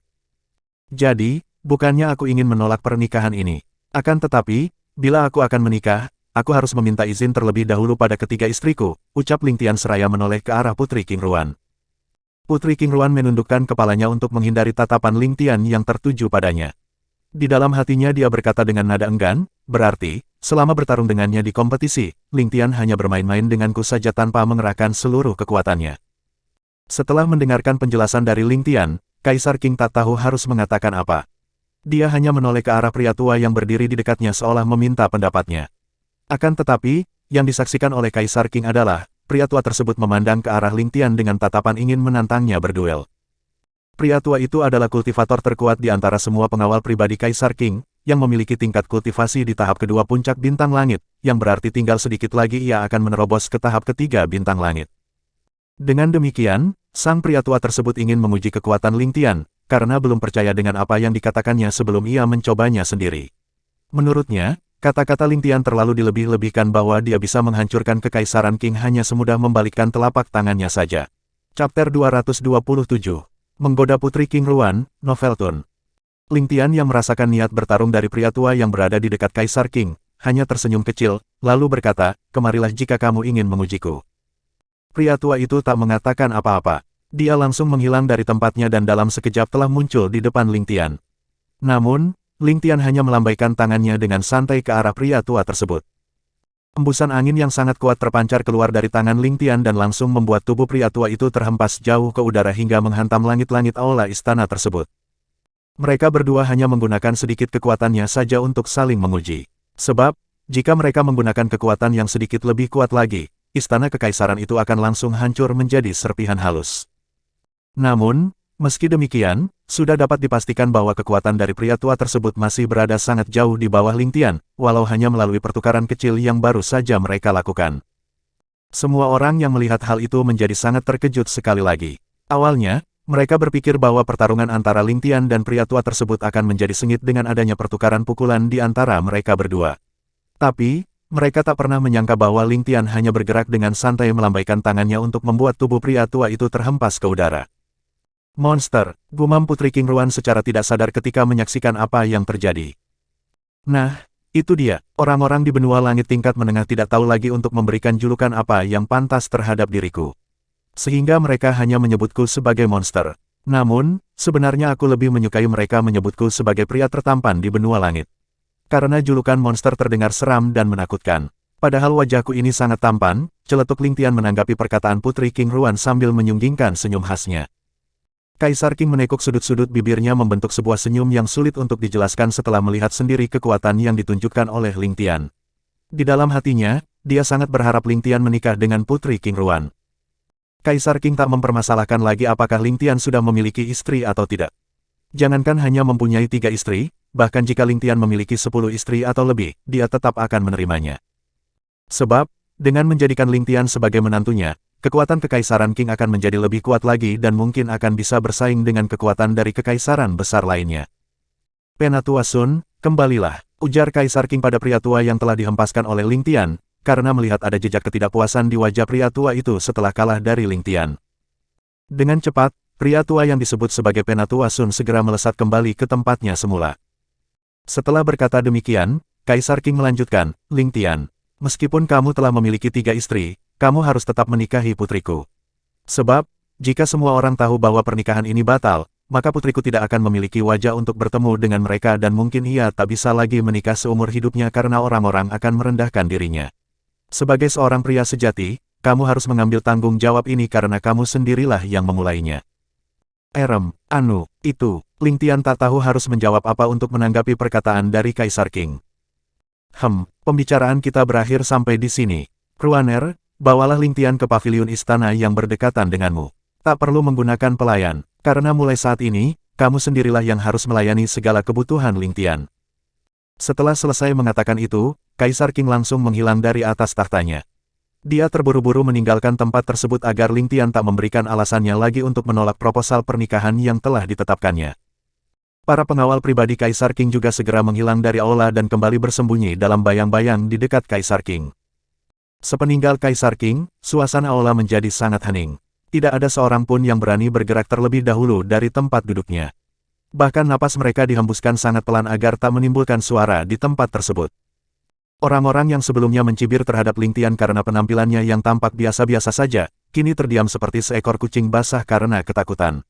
Jadi, bukannya aku ingin menolak pernikahan ini. Akan tetapi, bila aku akan menikah, aku harus meminta izin terlebih dahulu pada ketiga istriku, ucap Lingtian seraya menoleh ke arah Putri King Ruan. Putri King Ruan menundukkan kepalanya untuk menghindari tatapan Lingtian yang tertuju padanya. Di dalam hatinya dia berkata dengan nada enggan, berarti, selama bertarung dengannya di kompetisi, Lingtian hanya bermain-main denganku saja tanpa mengerahkan seluruh kekuatannya. Setelah mendengarkan penjelasan dari Lingtian, Kaisar King tak tahu harus mengatakan apa. Dia hanya menoleh ke arah pria tua yang berdiri di dekatnya seolah meminta pendapatnya. Akan tetapi, yang disaksikan oleh Kaisar King adalah, pria tua tersebut memandang ke arah Lingtian dengan tatapan ingin menantangnya berduel. Pria tua itu adalah kultivator terkuat di antara semua pengawal pribadi Kaisar King, yang memiliki tingkat kultivasi di tahap kedua puncak bintang langit, yang berarti tinggal sedikit lagi ia akan menerobos ke tahap ketiga bintang langit. Dengan demikian, sang pria tua tersebut ingin menguji kekuatan Lingtian, karena belum percaya dengan apa yang dikatakannya sebelum ia mencobanya sendiri. Menurutnya, kata-kata Lingtian terlalu dilebih-lebihkan bahwa dia bisa menghancurkan kekaisaran King hanya semudah membalikkan telapak tangannya saja. Chapter 227 Menggoda Putri King Ruan, Novelton. Lingtian yang merasakan niat bertarung dari pria tua yang berada di dekat Kaisar King, hanya tersenyum kecil, lalu berkata, kemarilah jika kamu ingin mengujiku. Pria tua itu tak mengatakan apa-apa. Dia langsung menghilang dari tempatnya dan dalam sekejap telah muncul di depan Lingtian. Namun, Lingtian hanya melambaikan tangannya dengan santai ke arah pria tua tersebut. Embusan angin yang sangat kuat terpancar keluar dari tangan Lingtian dan langsung membuat tubuh pria tua itu terhempas jauh ke udara hingga menghantam langit-langit aula istana tersebut. Mereka berdua hanya menggunakan sedikit kekuatannya saja untuk saling menguji. Sebab, jika mereka menggunakan kekuatan yang sedikit lebih kuat lagi, istana kekaisaran itu akan langsung hancur menjadi serpihan halus. Namun, meski demikian, sudah dapat dipastikan bahwa kekuatan dari pria tua tersebut masih berada sangat jauh di bawah Lingtian, walau hanya melalui pertukaran kecil yang baru saja mereka lakukan. Semua orang yang melihat hal itu menjadi sangat terkejut sekali lagi. Awalnya, mereka berpikir bahwa pertarungan antara Lingtian dan pria tua tersebut akan menjadi sengit dengan adanya pertukaran pukulan di antara mereka berdua. Tapi, mereka tak pernah menyangka bahwa Lingtian hanya bergerak dengan santai melambaikan tangannya untuk membuat tubuh pria tua itu terhempas ke udara. Monster, gumam Putri King Ruan secara tidak sadar ketika menyaksikan apa yang terjadi. Nah, itu dia, orang-orang di benua langit tingkat menengah tidak tahu lagi untuk memberikan julukan apa yang pantas terhadap diriku. Sehingga mereka hanya menyebutku sebagai monster. Namun, sebenarnya aku lebih menyukai mereka menyebutku sebagai pria tertampan di benua langit. Karena julukan monster terdengar seram dan menakutkan. Padahal wajahku ini sangat tampan, celetuk Ling Tian menanggapi perkataan Putri King Ruan sambil menyunggingkan senyum khasnya. Kaisar King menekuk sudut-sudut bibirnya membentuk sebuah senyum yang sulit untuk dijelaskan setelah melihat sendiri kekuatan yang ditunjukkan oleh Ling Tian. Di dalam hatinya, dia sangat berharap Ling Tian menikah dengan Putri King Ruan. Kaisar King tak mempermasalahkan lagi apakah Ling Tian sudah memiliki istri atau tidak. Jangankan hanya mempunyai 3 istri, bahkan jika Ling Tian memiliki 10 istri atau lebih, dia tetap akan menerimanya. Sebab, dengan menjadikan Ling Tian sebagai menantunya, kekuatan Kekaisaran King akan menjadi lebih kuat lagi dan mungkin akan bisa bersaing dengan kekuatan dari kekaisaran besar lainnya. Penatua Sun, kembalilah, ujar Kaisar King pada pria tua yang telah dihempaskan oleh Ling Tian, karena melihat ada jejak ketidakpuasan di wajah pria tua itu setelah kalah dari Ling Tian. Dengan cepat, pria tua yang disebut sebagai Penatua Sun segera melesat kembali ke tempatnya semula. Setelah berkata demikian, Kaisar King melanjutkan, Ling Tian, meskipun kamu telah memiliki 3 istri, kamu harus tetap menikahi putriku. Sebab, jika semua orang tahu bahwa pernikahan ini batal, maka putriku tidak akan memiliki wajah untuk bertemu dengan mereka dan mungkin ia tak bisa lagi menikah seumur hidupnya karena orang-orang akan merendahkan dirinya. Sebagai seorang pria sejati, kamu harus mengambil tanggung jawab ini karena kamu sendirilah yang memulainya. Itu, Ling Tian tak tahu harus menjawab apa untuk menanggapi perkataan dari Kaisar King. Pembicaraan kita berakhir sampai di sini. Ruaner, bawalah Ling Tian ke paviliun istana yang berdekatan denganmu. Tak perlu menggunakan pelayan, karena mulai saat ini, kamu sendirilah yang harus melayani segala kebutuhan Ling Tian. Setelah selesai mengatakan itu, Kaisar King langsung menghilang dari atas tahtanya. Dia terburu-buru meninggalkan tempat tersebut agar Ling Tian tak memberikan alasannya lagi untuk menolak proposal pernikahan yang telah ditetapkannya. Para pengawal pribadi Kaisar King juga segera menghilang dari aula dan kembali bersembunyi dalam bayang-bayang di dekat Kaisar King. Sepeninggal Kaisar King, suasana aula menjadi sangat hening. Tidak ada seorang pun yang berani bergerak terlebih dahulu dari tempat duduknya. Bahkan napas mereka dihembuskan sangat pelan agar tak menimbulkan suara di tempat tersebut. Orang-orang yang sebelumnya mencibir terhadap Ling Tian karena penampilannya yang tampak biasa-biasa saja, kini terdiam seperti seekor kucing basah karena ketakutan.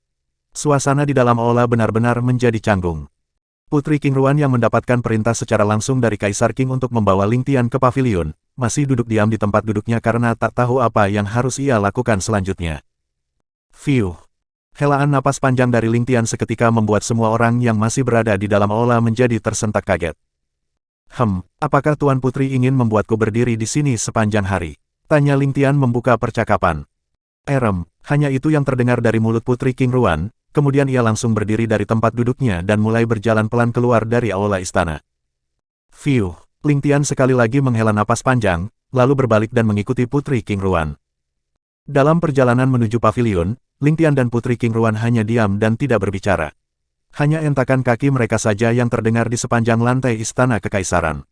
Suasana di dalam aula benar-benar menjadi canggung. Putri King Ruan yang mendapatkan perintah secara langsung dari Kaisar King untuk membawa Ling Tian ke paviliun, masih duduk diam di tempat duduknya karena tak tahu apa yang harus ia lakukan selanjutnya. Fiuh. Helaan napas panjang dari Ling Tian seketika membuat semua orang yang masih berada di dalam aula menjadi tersentak kaget. Apakah Tuan Putri ingin membuatku berdiri di sini sepanjang hari? Tanya Ling Tian membuka percakapan. Hanya itu yang terdengar dari mulut Putri King Ruan, kemudian ia langsung berdiri dari tempat duduknya dan mulai berjalan pelan keluar dari aula istana. Fiuh. Ling Tian sekali lagi menghela napas panjang, lalu berbalik dan mengikuti Putri King Ruan. Dalam perjalanan menuju paviliun, Ling Tian dan Putri King Ruan hanya diam dan tidak berbicara. Hanya entakan kaki mereka saja yang terdengar di sepanjang lantai istana kekaisaran.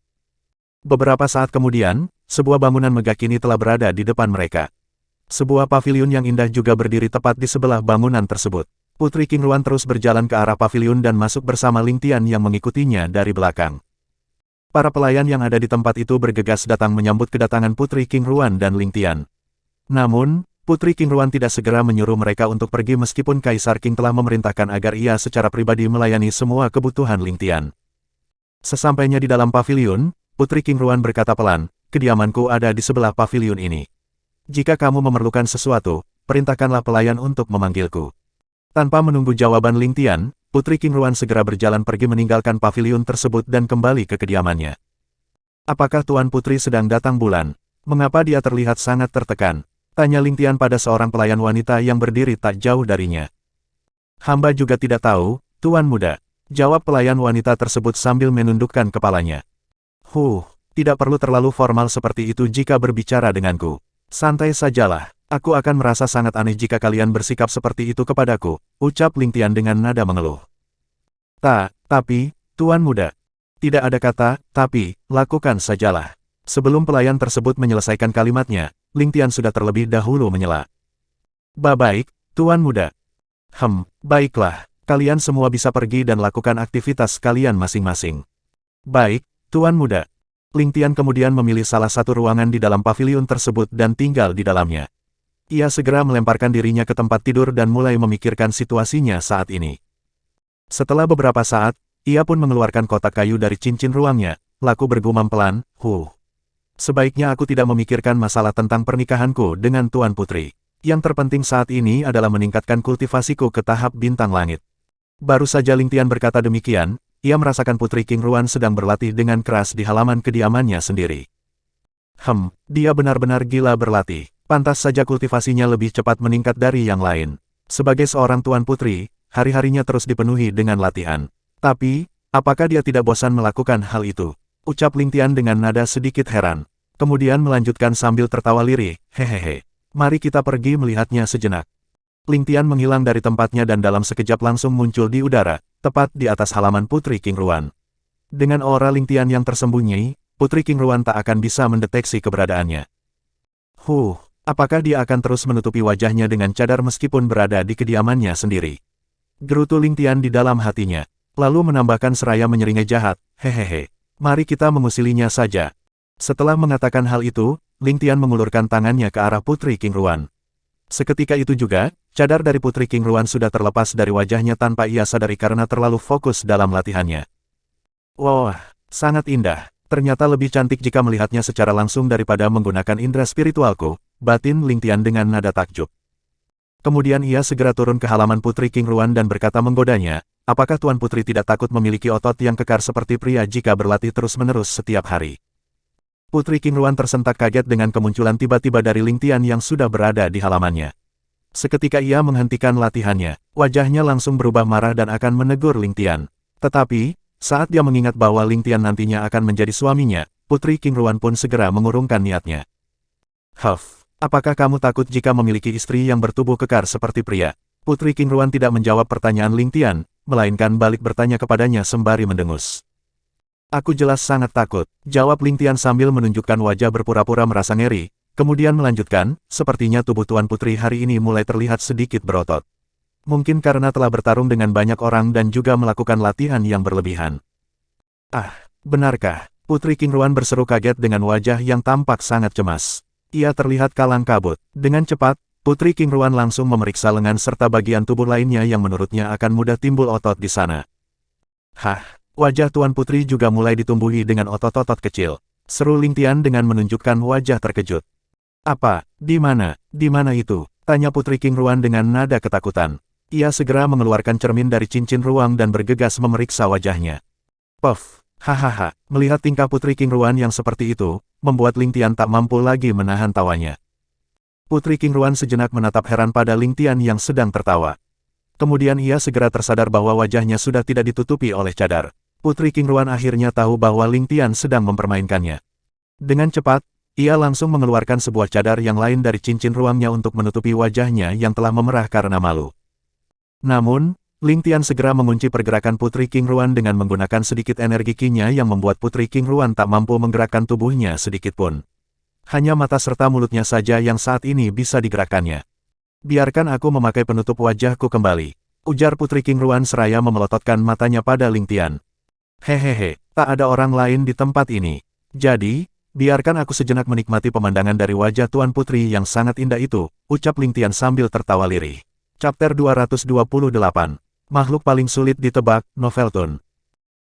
Beberapa saat kemudian, sebuah bangunan megah kini telah berada di depan mereka. Sebuah paviliun yang indah juga berdiri tepat di sebelah bangunan tersebut. Putri King Ruan terus berjalan ke arah paviliun dan masuk bersama Ling Tian yang mengikutinya dari belakang. Para pelayan yang ada di tempat itu bergegas datang menyambut kedatangan Putri King Ruan dan Ling Tian. Namun, Putri King Ruan tidak segera menyuruh mereka untuk pergi meskipun Kaisar King telah memerintahkan agar ia secara pribadi melayani semua kebutuhan Ling Tian. Sesampainya di dalam paviliun, Putri King Ruan berkata pelan, kediamanku ada di sebelah paviliun ini. Jika kamu memerlukan sesuatu, perintahkanlah pelayan untuk memanggilku. Tanpa menunggu jawaban Ling Tian, Putri King Ruan segera berjalan pergi meninggalkan paviliun tersebut dan kembali ke kediamannya. Apakah Tuan Putri sedang datang bulan? Mengapa dia terlihat sangat tertekan? Tanya Ling Tian pada seorang pelayan wanita yang berdiri tak jauh darinya. Hamba juga tidak tahu, Tuan Muda. Jawab pelayan wanita tersebut sambil menundukkan kepalanya. Tidak perlu terlalu formal seperti itu jika berbicara denganku. Santai sajalah, aku akan merasa sangat aneh jika kalian bersikap seperti itu kepadaku, ucap Ling Tian dengan nada mengeluh. Tapi, Tuan Muda. Tidak ada kata, tapi, lakukan sajalah. Sebelum pelayan tersebut menyelesaikan kalimatnya, Ling Tian sudah terlebih dahulu menyela. Baik, Tuan Muda. Baiklah, kalian semua bisa pergi dan lakukan aktivitas kalian masing-masing. Baik, Tuan Muda. Ling Tian kemudian memilih salah satu ruangan di dalam paviliun tersebut dan tinggal di dalamnya. Ia segera melemparkan dirinya ke tempat tidur dan mulai memikirkan situasinya saat ini. Setelah beberapa saat, ia pun mengeluarkan kotak kayu dari cincin ruangnya, lalu bergumam pelan, Sebaiknya aku tidak memikirkan masalah tentang pernikahanku dengan Tuan Putri. Yang terpenting saat ini adalah meningkatkan kultivasiku ke tahap bintang langit. Baru saja Ling Tian berkata demikian, ia merasakan Putri King Ruan sedang berlatih dengan keras di halaman kediamannya sendiri. Dia benar-benar gila berlatih. Pantas saja kultivasinya lebih cepat meningkat dari yang lain. Sebagai seorang Tuan Putri, hari-harinya terus dipenuhi dengan latihan. Tapi, apakah dia tidak bosan melakukan hal itu? Ucap Ling Tian dengan nada sedikit heran. Kemudian melanjutkan sambil tertawa lirih, hehehe. Mari kita pergi melihatnya sejenak. Ling Tian menghilang dari tempatnya dan dalam sekejap langsung muncul di udara, tepat di atas halaman Putri King Ruan. Dengan aura Ling Tian yang tersembunyi, Putri King Ruan tak akan bisa mendeteksi keberadaannya. Apakah dia akan terus menutupi wajahnya dengan cadar meskipun berada di kediamannya sendiri? Gerutu Ling Tian di dalam hatinya, lalu menambahkan seraya menyeringai jahat, hehehe. Mari kita mengusilinya saja. Setelah mengatakan hal itu, Ling Tian mengulurkan tangannya ke arah Putri King Ruan. Seketika itu juga, cadar dari Putri King Ruan sudah terlepas dari wajahnya tanpa ia sadari karena terlalu fokus dalam latihannya. Wah, sangat indah. Ternyata lebih cantik jika melihatnya secara langsung daripada menggunakan indera spiritualku, batin Ling Tian dengan nada takjub. Kemudian ia segera turun ke halaman Putri King Ruan dan berkata menggodanya, apakah Tuan Putri tidak takut memiliki otot yang kekar seperti pria jika berlatih terus-menerus setiap hari? Putri King Ruan tersentak kaget dengan kemunculan tiba-tiba dari Ling Tian yang sudah berada di halamannya. Seketika ia menghentikan latihannya, wajahnya langsung berubah marah dan akan menegur Ling Tian. Tetapi, saat dia mengingat bahwa Ling Tian nantinya akan menjadi suaminya, Putri King Ruan pun segera mengurungkan niatnya. Apakah kamu takut jika memiliki istri yang bertubuh kekar seperti pria? Putri King Ruan tidak menjawab pertanyaan Ling Tian, melainkan balik bertanya kepadanya sembari mendengus. Aku jelas sangat takut, jawab Ling Tian sambil menunjukkan wajah berpura-pura merasa ngeri, kemudian melanjutkan, sepertinya tubuh Tuan Putri hari ini mulai terlihat sedikit berotot. Mungkin karena telah bertarung dengan banyak orang dan juga melakukan latihan yang berlebihan. Benarkah? Putri King Ruan berseru kaget dengan wajah yang tampak sangat cemas. Ia terlihat kalang kabut. Dengan cepat, Putri King Ruan langsung memeriksa lengan serta bagian tubuh lainnya yang menurutnya akan mudah timbul otot di sana. Wajah Tuan Putri juga mulai ditumbuhi dengan otot-otot kecil. Seru Ling Tian dengan menunjukkan wajah terkejut. Di mana itu? Tanya Putri King Ruan dengan nada ketakutan. Ia segera mengeluarkan cermin dari cincin ruang dan bergegas memeriksa wajahnya. Melihat tingkah Putri King Ruan yang seperti itu, membuat Ling Tian tak mampu lagi menahan tawanya. Putri King Ruan sejenak menatap heran pada Ling Tian yang sedang tertawa. Kemudian ia segera tersadar bahwa wajahnya sudah tidak ditutupi oleh cadar. Putri King Ruan akhirnya tahu bahwa Ling Tian sedang mempermainkannya. Dengan cepat, ia langsung mengeluarkan sebuah cadar yang lain dari cincin ruangnya untuk menutupi wajahnya yang telah memerah karena malu. Namun, Ling Tian segera mengunci pergerakan Putri King Ruan dengan menggunakan sedikit energi Qi-nya yang membuat Putri King Ruan tak mampu menggerakkan tubuhnya sedikitpun. Hanya mata serta mulutnya saja yang saat ini bisa digerakkannya. Biarkan aku memakai penutup wajahku kembali, ujar Putri King Ruan seraya memelototkan matanya pada Ling Tian. Hehehe, tak ada orang lain di tempat ini. Jadi, biarkan aku sejenak menikmati pemandangan dari wajah Tuan Putri yang sangat indah itu, ucap Ling Tian sambil tertawa lirih. Chapter 228. Makhluk paling sulit ditebak, Novelton.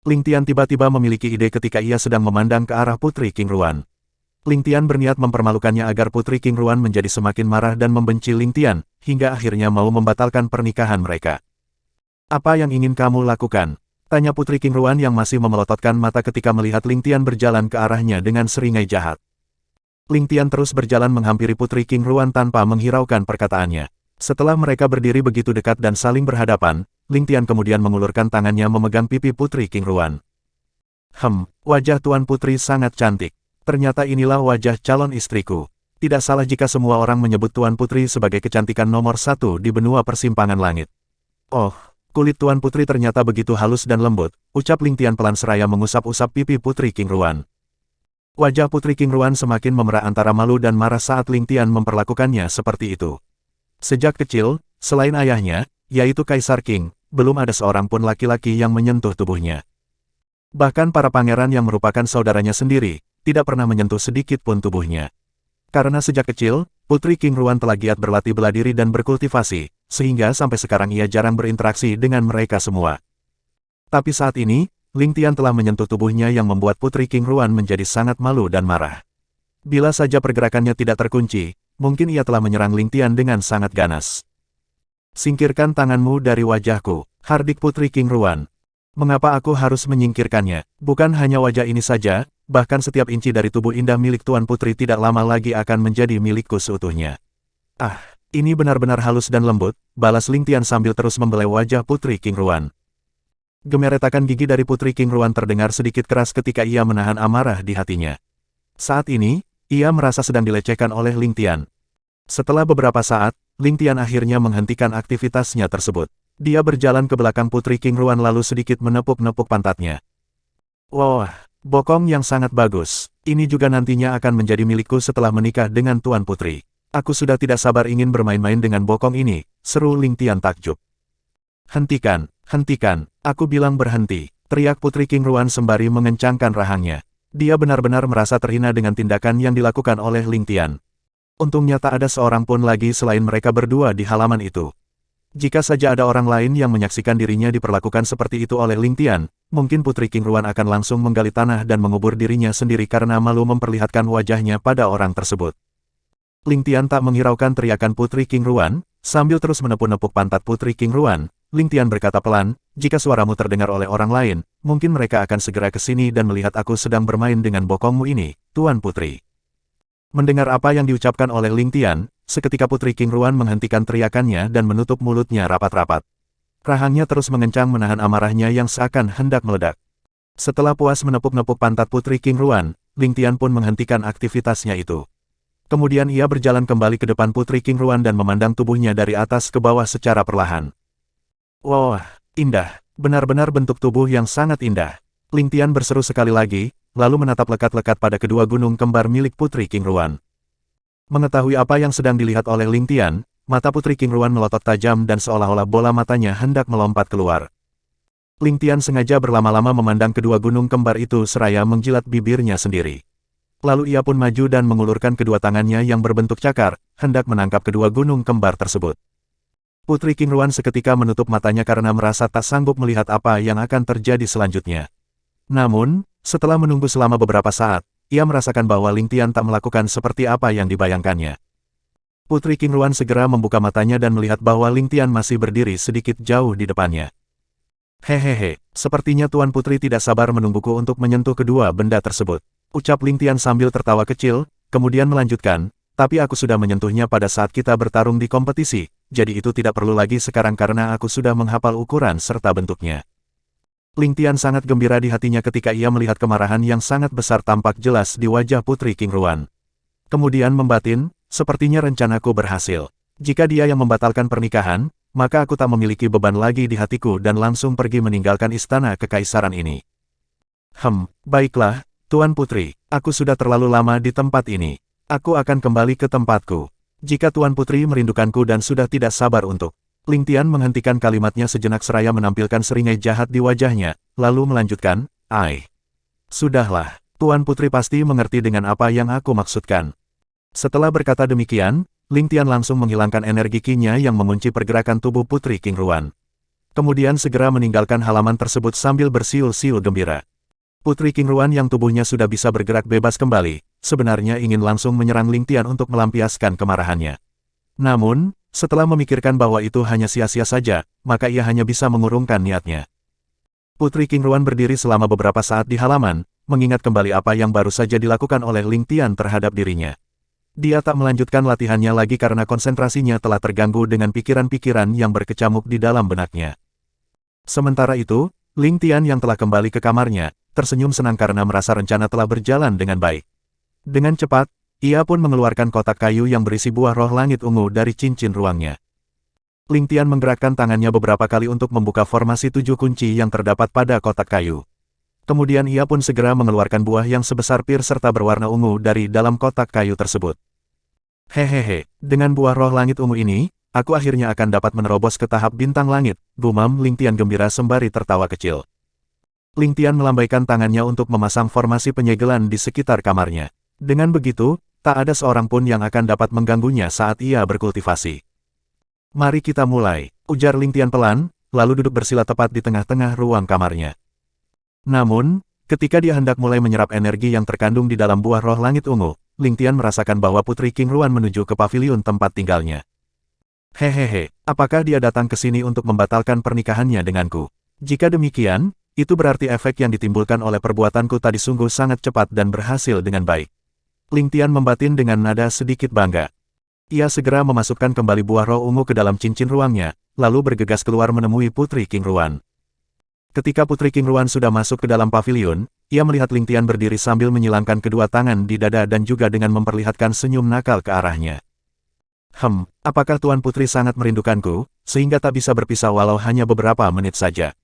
Ling Tian tiba-tiba memiliki ide ketika ia sedang memandang ke arah Putri King Ruan. Ling Tian berniat mempermalukannya agar Putri King Ruan menjadi semakin marah dan membenci Ling Tian, hingga akhirnya mau membatalkan pernikahan mereka. Apa yang ingin kamu lakukan? Tanya Putri King Ruan yang masih memelototkan mata ketika melihat Ling Tian berjalan ke arahnya dengan seringai jahat. Ling Tian terus berjalan menghampiri Putri King Ruan tanpa menghiraukan perkataannya. Setelah mereka berdiri begitu dekat dan saling berhadapan, Ling Tian kemudian mengulurkan tangannya memegang pipi Putri King Ruan. Wajah Tuan Putri sangat cantik. Ternyata inilah wajah calon istriku. Tidak salah jika semua orang menyebut Tuan Putri sebagai kecantikan nomor 1 di benua persimpangan langit. Kulit Tuan Putri ternyata begitu halus dan lembut, ucap Ling Tian pelan seraya mengusap-usap pipi Putri King Ruan. Wajah Putri King Ruan semakin memerah antara malu dan marah saat Ling Tian memperlakukannya seperti itu. Sejak kecil, selain ayahnya, yaitu Kaisar King, belum ada seorang pun laki-laki yang menyentuh tubuhnya. Bahkan para pangeran yang merupakan saudaranya sendiri, tidak pernah menyentuh sedikit pun tubuhnya. Karena sejak kecil, Putri King Ruan telah giat berlatih bela diri dan berkultivasi, sehingga sampai sekarang ia jarang berinteraksi dengan mereka semua. Tapi saat ini, Ling Tian telah menyentuh tubuhnya yang membuat Putri King Ruan menjadi sangat malu dan marah. Bila saja pergerakannya tidak terkunci, mungkin ia telah menyerang Ling Tian dengan sangat ganas. Singkirkan tanganmu dari wajahku, hardik Putri King Ruan. Mengapa aku harus menyingkirkannya? Bukan hanya wajah ini saja, bahkan setiap inci dari tubuh indah milik Tuan Putri tidak lama lagi akan menjadi milikku seutuhnya. Ah, ini benar-benar halus dan lembut, balas Ling Tian sambil terus membelai wajah Putri King Ruan. Gemeretakan gigi dari Putri King Ruan terdengar sedikit keras ketika ia menahan amarah di hatinya. Saat ini, ia merasa sedang dilecehkan oleh Ling Tian. Setelah beberapa saat, Ling Tian akhirnya menghentikan aktivitasnya tersebut. Dia berjalan ke belakang Putri King Ruan lalu sedikit menepuk-nepuk pantatnya. Wah, bokong yang sangat bagus. Ini juga nantinya akan menjadi milikku setelah menikah dengan Tuan Putri. Aku sudah tidak sabar ingin bermain-main dengan bokong ini, seru Ling Tian takjub. Hentikan, hentikan, aku bilang berhenti, teriak Putri King Ruan sembari mengencangkan rahangnya. Dia benar-benar merasa terhina dengan tindakan yang dilakukan oleh Ling Tian. Untungnya tak ada seorang pun lagi selain mereka berdua di halaman itu. Jika saja ada orang lain yang menyaksikan dirinya diperlakukan seperti itu oleh Ling Tian, mungkin Putri King Ruan akan langsung menggali tanah dan mengubur dirinya sendiri karena malu memperlihatkan wajahnya pada orang tersebut. Ling Tian tak menghiraukan teriakan Putri King Ruan, sambil terus menepuk-nepuk pantat Putri King Ruan. Ling Tian berkata pelan, jika suaramu terdengar oleh orang lain, mungkin mereka akan segera ke sini dan melihat aku sedang bermain dengan bokongmu ini, Tuan Putri. Mendengar apa yang diucapkan oleh Ling Tian, seketika Putri King Ruan menghentikan teriakannya dan menutup mulutnya rapat-rapat. Rahangnya terus mengencang menahan amarahnya yang seakan hendak meledak. Setelah puas menepuk-nepuk pantat Putri King Ruan, Ling Tian pun menghentikan aktivitasnya itu. Kemudian ia berjalan kembali ke depan Putri King Ruan dan memandang tubuhnya dari atas ke bawah secara perlahan. Wah, indah, benar-benar bentuk tubuh yang sangat indah. Ling Tian berseru sekali lagi, lalu menatap lekat-lekat pada kedua gunung kembar milik Putri King Ruan. Mengetahui apa yang sedang dilihat oleh Ling Tian, mata Putri King Ruan melotot tajam dan seolah-olah bola matanya hendak melompat keluar. Ling Tian sengaja berlama-lama memandang kedua gunung kembar itu seraya menjilat bibirnya sendiri. Lalu ia pun maju dan mengulurkan kedua tangannya yang berbentuk cakar, hendak menangkap kedua gunung kembar tersebut. Putri King Ruan seketika menutup matanya karena merasa tak sanggup melihat apa yang akan terjadi selanjutnya. Namun, setelah menunggu selama beberapa saat, ia merasakan bahwa Ling Tian tak melakukan seperti apa yang dibayangkannya. Putri King Ruan segera membuka matanya dan melihat bahwa Ling Tian masih berdiri sedikit jauh di depannya. Hehehe, sepertinya Tuan Putri tidak sabar menungguku untuk menyentuh kedua benda tersebut. Ucap Ling Tian sambil tertawa kecil, kemudian melanjutkan, tapi aku sudah menyentuhnya pada saat kita bertarung di kompetisi, jadi itu tidak perlu lagi sekarang karena aku sudah menghafal ukuran serta bentuknya. Ling Tian sangat gembira di hatinya ketika ia melihat kemarahan yang sangat besar tampak jelas di wajah Putri King Ruan. Kemudian membatin, sepertinya rencanaku berhasil. Jika dia yang membatalkan pernikahan, maka aku tak memiliki beban lagi di hatiku dan langsung pergi meninggalkan istana kekaisaran ini. Baiklah, Tuan Putri, aku sudah terlalu lama di tempat ini. Aku akan kembali ke tempatku. Jika Tuan Putri merindukanku dan sudah tidak sabar untuk... Ling Tian menghentikan kalimatnya sejenak seraya menampilkan seringai jahat di wajahnya, lalu melanjutkan, Sudahlah, Tuan Putri pasti mengerti dengan apa yang aku maksudkan. Setelah berkata demikian, Ling Tian langsung menghilangkan energi Qi-nya yang mengunci pergerakan tubuh Putri King Ruan. Kemudian segera meninggalkan halaman tersebut sambil bersiul-siul gembira. Putri King Ruan yang tubuhnya sudah bisa bergerak bebas kembali, sebenarnya ingin langsung menyerang Ling Tian untuk melampiaskan kemarahannya. Namun, setelah memikirkan bahwa itu hanya sia-sia saja, maka ia hanya bisa mengurungkan niatnya. Putri King Ruan berdiri selama beberapa saat di halaman, mengingat kembali apa yang baru saja dilakukan oleh Ling Tian terhadap dirinya. Dia tak melanjutkan latihannya lagi karena konsentrasinya telah terganggu dengan pikiran-pikiran yang berkecamuk di dalam benaknya. Sementara itu, Ling Tian yang telah kembali ke kamarnya, tersenyum senang karena merasa rencana telah berjalan dengan baik. Dengan cepat, ia pun mengeluarkan kotak kayu yang berisi buah roh langit ungu dari cincin ruangnya. Ling Tian menggerakkan tangannya beberapa kali untuk membuka formasi 7 kunci yang terdapat pada kotak kayu. Kemudian ia pun segera mengeluarkan buah yang sebesar pir serta berwarna ungu dari dalam kotak kayu tersebut. Hehehe, dengan buah roh langit ungu ini, aku akhirnya akan dapat menerobos ke tahap bintang langit, gumam Ling Tian gembira sembari tertawa kecil. Ling Tian melambaikan tangannya untuk memasang formasi penyegelan di sekitar kamarnya. Dengan begitu, Tak ada seorang pun yang akan dapat mengganggunya saat ia berkultivasi. Mari kita mulai, ujar Ling Tian pelan, lalu duduk bersila tepat di tengah-tengah ruang kamarnya. Namun, ketika dia hendak mulai menyerap energi yang terkandung di dalam buah roh langit ungu, Ling Tian merasakan bahwa Putri King Ruan menuju ke paviliun tempat tinggalnya. Hehehe, apakah dia datang ke sini untuk membatalkan pernikahannya denganku? Jika demikian, itu berarti efek yang ditimbulkan oleh perbuatanku tadi sungguh sangat cepat dan berhasil dengan baik. Ling Tian membatin dengan nada sedikit bangga. Ia segera memasukkan kembali buah roh ungu ke dalam cincin ruangnya, lalu bergegas keluar menemui Putri King Ruan. Ketika Putri King Ruan sudah masuk ke dalam paviliun, ia melihat Ling Tian berdiri sambil menyilangkan kedua tangan di dada dan juga dengan memperlihatkan senyum nakal ke arahnya. Apakah Tuan Putri sangat merindukanku, sehingga tak bisa berpisah walau hanya beberapa menit saja?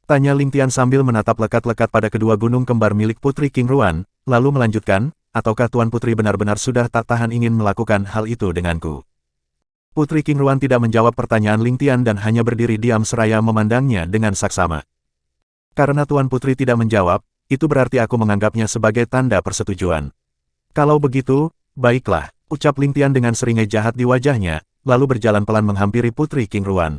Tanya Ling Tian sambil menatap lekat-lekat pada kedua gunung kembar milik Putri King Ruan, lalu melanjutkan, ataukah Tuan Putri benar-benar sudah tak tahan ingin melakukan hal itu denganku? Putri King Ruan tidak menjawab pertanyaan Ling Tian dan hanya berdiri diam seraya memandangnya dengan saksama. Karena Tuan Putri tidak menjawab, itu berarti aku menganggapnya sebagai tanda persetujuan. Kalau begitu, baiklah, ucap Ling Tian dengan seringai jahat di wajahnya, lalu berjalan pelan menghampiri Putri King Ruan.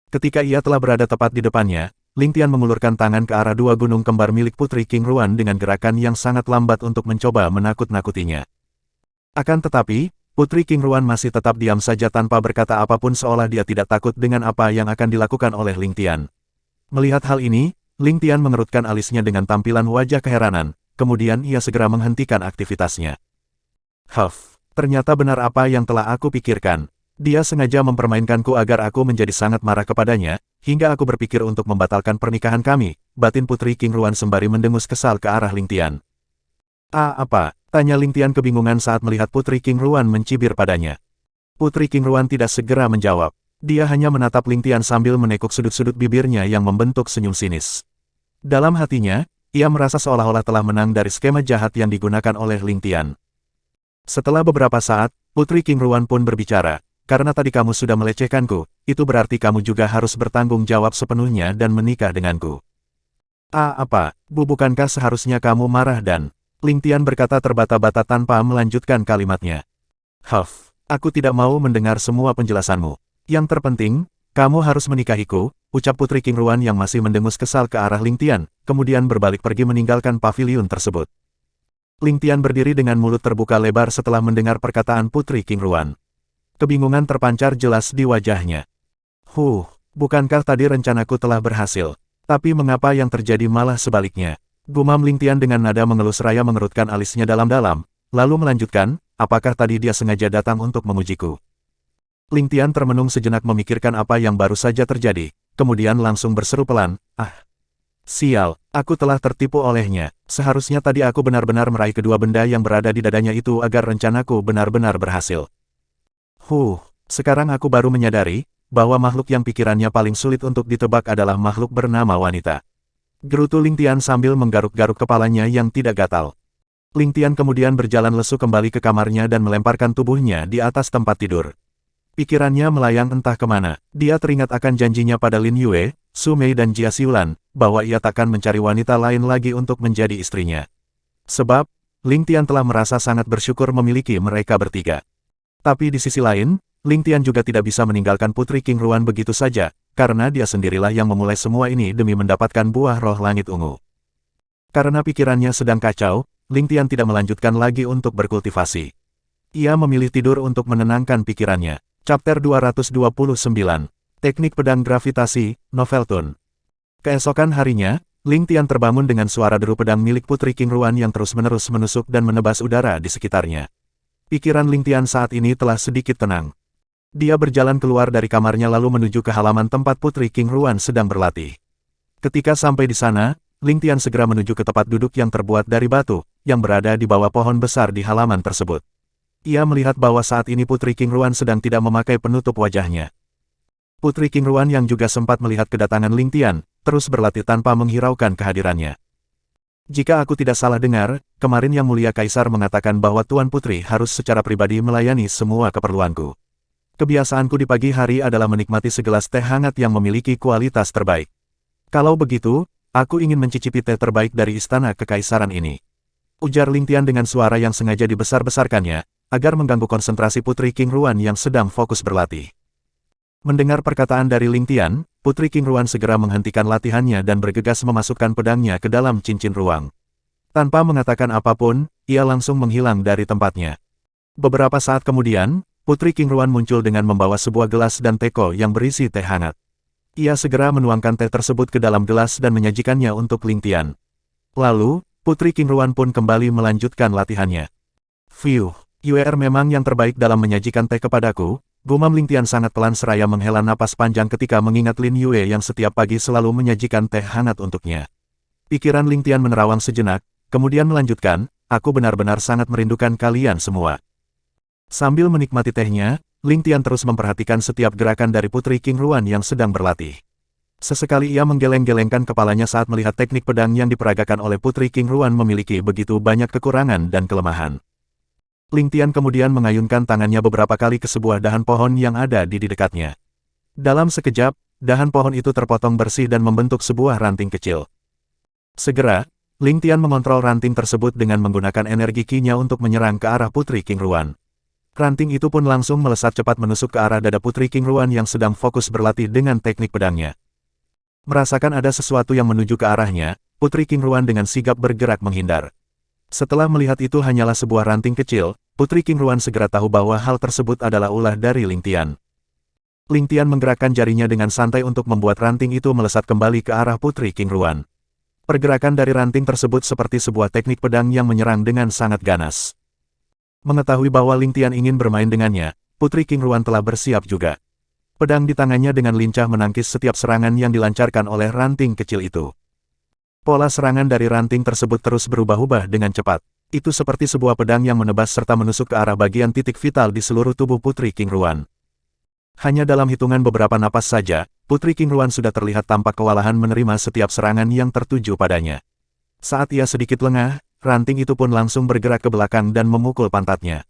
Ketika ia telah berada tepat di depannya, Ling Tian mengulurkan tangan ke arah dua gunung kembar milik Putri King Ruan dengan gerakan yang sangat lambat untuk mencoba menakut-nakutinya. Akan tetapi, Putri King Ruan masih tetap diam saja tanpa berkata apapun seolah dia tidak takut dengan apa yang akan dilakukan oleh Ling Tian. Melihat hal ini, Ling Tian mengerutkan alisnya dengan tampilan wajah keheranan, kemudian ia segera menghentikan aktivitasnya. Ternyata benar apa yang telah aku pikirkan. Dia sengaja mempermainkanku agar aku menjadi sangat marah kepadanya, hingga aku berpikir untuk membatalkan pernikahan kami, batin Putri King Ruan sembari mendengus kesal ke arah Ling Tian. Apa? Tanya Ling Tian kebingungan saat melihat Putri King Ruan mencibir padanya. Putri King Ruan tidak segera menjawab. Dia hanya menatap Ling Tian sambil menekuk sudut-sudut bibirnya yang membentuk senyum sinis. Dalam hatinya, ia merasa seolah-olah telah menang dari skema jahat yang digunakan oleh Ling Tian. Setelah beberapa saat, Putri King Ruan pun berbicara. Karena tadi kamu sudah melecehkanku, itu berarti kamu juga harus bertanggung jawab sepenuhnya dan menikah denganku. Apa? Bukankah seharusnya kamu marah dan... Ling Tian berkata terbata-bata tanpa melanjutkan kalimatnya. Aku tidak mau mendengar semua penjelasanmu. Yang terpenting, kamu harus menikahiku, ucap Putri King Ruan yang masih mendengus kesal ke arah Ling Tian, kemudian berbalik pergi meninggalkan paviliun tersebut. Ling Tian berdiri dengan mulut terbuka lebar setelah mendengar perkataan Putri King Ruan. Kebingungan terpancar jelas di wajahnya. Bukankah tadi rencanaku telah berhasil? Tapi mengapa yang terjadi malah sebaliknya? Gumam Ling Tian dengan nada mengelus seraya mengerutkan alisnya dalam-dalam, lalu melanjutkan, apakah tadi dia sengaja datang untuk mengujiku? Ling Tian termenung sejenak memikirkan apa yang baru saja terjadi, kemudian langsung berseru pelan, sial, aku telah tertipu olehnya. Seharusnya tadi aku benar-benar meraih kedua benda yang berada di dadanya itu agar rencanaku benar-benar berhasil. Sekarang aku baru menyadari, bahwa makhluk yang pikirannya paling sulit untuk ditebak adalah makhluk bernama wanita. Gerutu Ling Tian sambil menggaruk-garuk kepalanya yang tidak gatal. Ling Tian kemudian berjalan lesu kembali ke kamarnya dan melemparkan tubuhnya di atas tempat tidur. Pikirannya melayang entah kemana, dia teringat akan janjinya pada Lin Yue, Su Mei dan Jia Xiulan, bahwa ia takkan mencari wanita lain lagi untuk menjadi istrinya. Sebab, Ling Tian telah merasa sangat bersyukur memiliki mereka bertiga. Tapi di sisi lain, Ling Tian juga tidak bisa meninggalkan Putri King Ruan begitu saja, karena dia sendirilah yang memulai semua ini demi mendapatkan buah roh langit ungu. Karena pikirannya sedang kacau, Ling Tian tidak melanjutkan lagi untuk berkultivasi. Ia memilih tidur untuk menenangkan pikirannya. Chapter 229, Teknik Pedang Gravitasi, Novelton. Keesokan harinya, Ling Tian terbangun dengan suara deru pedang milik Putri King Ruan yang terus-menerus menusuk dan menebas udara di sekitarnya. Pikiran Ling Tian saat ini telah sedikit tenang. Dia berjalan keluar dari kamarnya lalu menuju ke halaman tempat Putri King Ruan sedang berlatih. Ketika sampai di sana, Ling Tian segera menuju ke tempat duduk yang terbuat dari batu, yang berada di bawah pohon besar di halaman tersebut. Ia melihat bahwa saat ini Putri King Ruan sedang tidak memakai penutup wajahnya. Putri King Ruan yang juga sempat melihat kedatangan Ling Tian, terus berlatih tanpa menghiraukan kehadirannya. Jika aku tidak salah dengar, kemarin Yang Mulia Kaisar mengatakan bahwa Tuan Putri harus secara pribadi melayani semua keperluanku. Kebiasaanku di pagi hari adalah menikmati segelas teh hangat yang memiliki kualitas terbaik. Kalau begitu, aku ingin mencicipi teh terbaik dari istana kekaisaran ini. Ujar Ling Tian dengan suara yang sengaja dibesar-besarkannya, agar mengganggu konsentrasi Putri King Ruan yang sedang fokus berlatih. Mendengar perkataan dari Ling Tian, Putri King Ruan segera menghentikan latihannya dan bergegas memasukkan pedangnya ke dalam cincin ruang. Tanpa mengatakan apapun, ia langsung menghilang dari tempatnya. Beberapa saat kemudian, Putri King Ruan muncul dengan membawa sebuah gelas dan teko yang berisi teh hangat. Ia segera menuangkan teh tersebut ke dalam gelas dan menyajikannya untuk Ling Tian. Lalu, Putri King Ruan pun kembali melanjutkan latihannya. "Fiuh, Yue memang yang terbaik dalam menyajikan teh kepadaku," gumam Ling Tian sangat pelan seraya menghela napas panjang ketika mengingat Lin Yue yang setiap pagi selalu menyajikan teh hangat untuknya. Pikiran Ling Tian menerawang sejenak, kemudian melanjutkan, "Aku benar-benar sangat merindukan kalian semua." Sambil menikmati tehnya, Ling Tian terus memperhatikan setiap gerakan dari Putri King Ruan yang sedang berlatih. Sesekali ia menggeleng-gelengkan kepalanya saat melihat teknik pedang yang diperagakan oleh Putri King Ruan memiliki begitu banyak kekurangan dan kelemahan. Ling Tian kemudian mengayunkan tangannya beberapa kali ke sebuah dahan pohon yang ada di dekatnya. Dalam sekejap, dahan pohon itu terpotong bersih dan membentuk sebuah ranting kecil. Segera, Ling Tian mengontrol ranting tersebut dengan menggunakan energi Qi-nya untuk menyerang ke arah Putri King Ruan. Ranting itu pun langsung melesat cepat menusuk ke arah dada Putri King Ruan yang sedang fokus berlatih dengan teknik pedangnya. Merasakan ada sesuatu yang menuju ke arahnya, Putri King Ruan dengan sigap bergerak menghindar. Setelah melihat itu hanyalah sebuah ranting kecil, Putri King Ruan segera tahu bahwa hal tersebut adalah ulah dari Ling Tian. Ling Tian menggerakkan jarinya dengan santai untuk membuat ranting itu melesat kembali ke arah Putri King Ruan. Pergerakan dari ranting tersebut seperti sebuah teknik pedang yang menyerang dengan sangat ganas. Mengetahui bahwa Ling Tian ingin bermain dengannya, Putri King Ruan telah bersiap juga. Pedang di tangannya dengan lincah menangkis setiap serangan yang dilancarkan oleh ranting kecil itu. Pola serangan dari ranting tersebut terus berubah-ubah dengan cepat. Itu seperti sebuah pedang yang menebas serta menusuk ke arah bagian titik vital di seluruh tubuh Putri King Ruan. Hanya dalam hitungan beberapa napas saja, Putri King Ruan sudah terlihat tampak kewalahan menerima setiap serangan yang tertuju padanya. Saat ia sedikit lengah, ranting itu pun langsung bergerak ke belakang dan memukul pantatnya.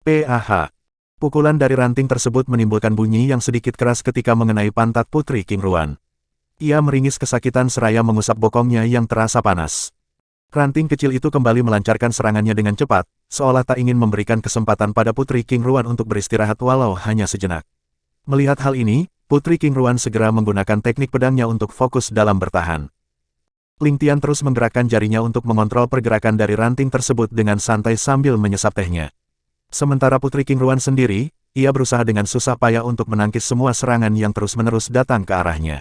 PAH. Pukulan dari ranting tersebut menimbulkan bunyi yang sedikit keras ketika mengenai pantat Putri King Ruan. Ia meringis kesakitan seraya mengusap bokongnya yang terasa panas. Ranting kecil itu kembali melancarkan serangannya dengan cepat, seolah tak ingin memberikan kesempatan pada Putri King Ruan untuk beristirahat walau hanya sejenak. Melihat hal ini, Putri King Ruan segera menggunakan teknik pedangnya untuk fokus dalam bertahan. Ling Tian terus menggerakkan jarinya untuk mengontrol pergerakan dari ranting tersebut dengan santai sambil menyesap tehnya. Sementara Putri King Ruan sendiri, ia berusaha dengan susah payah untuk menangkis semua serangan yang terus-menerus datang ke arahnya.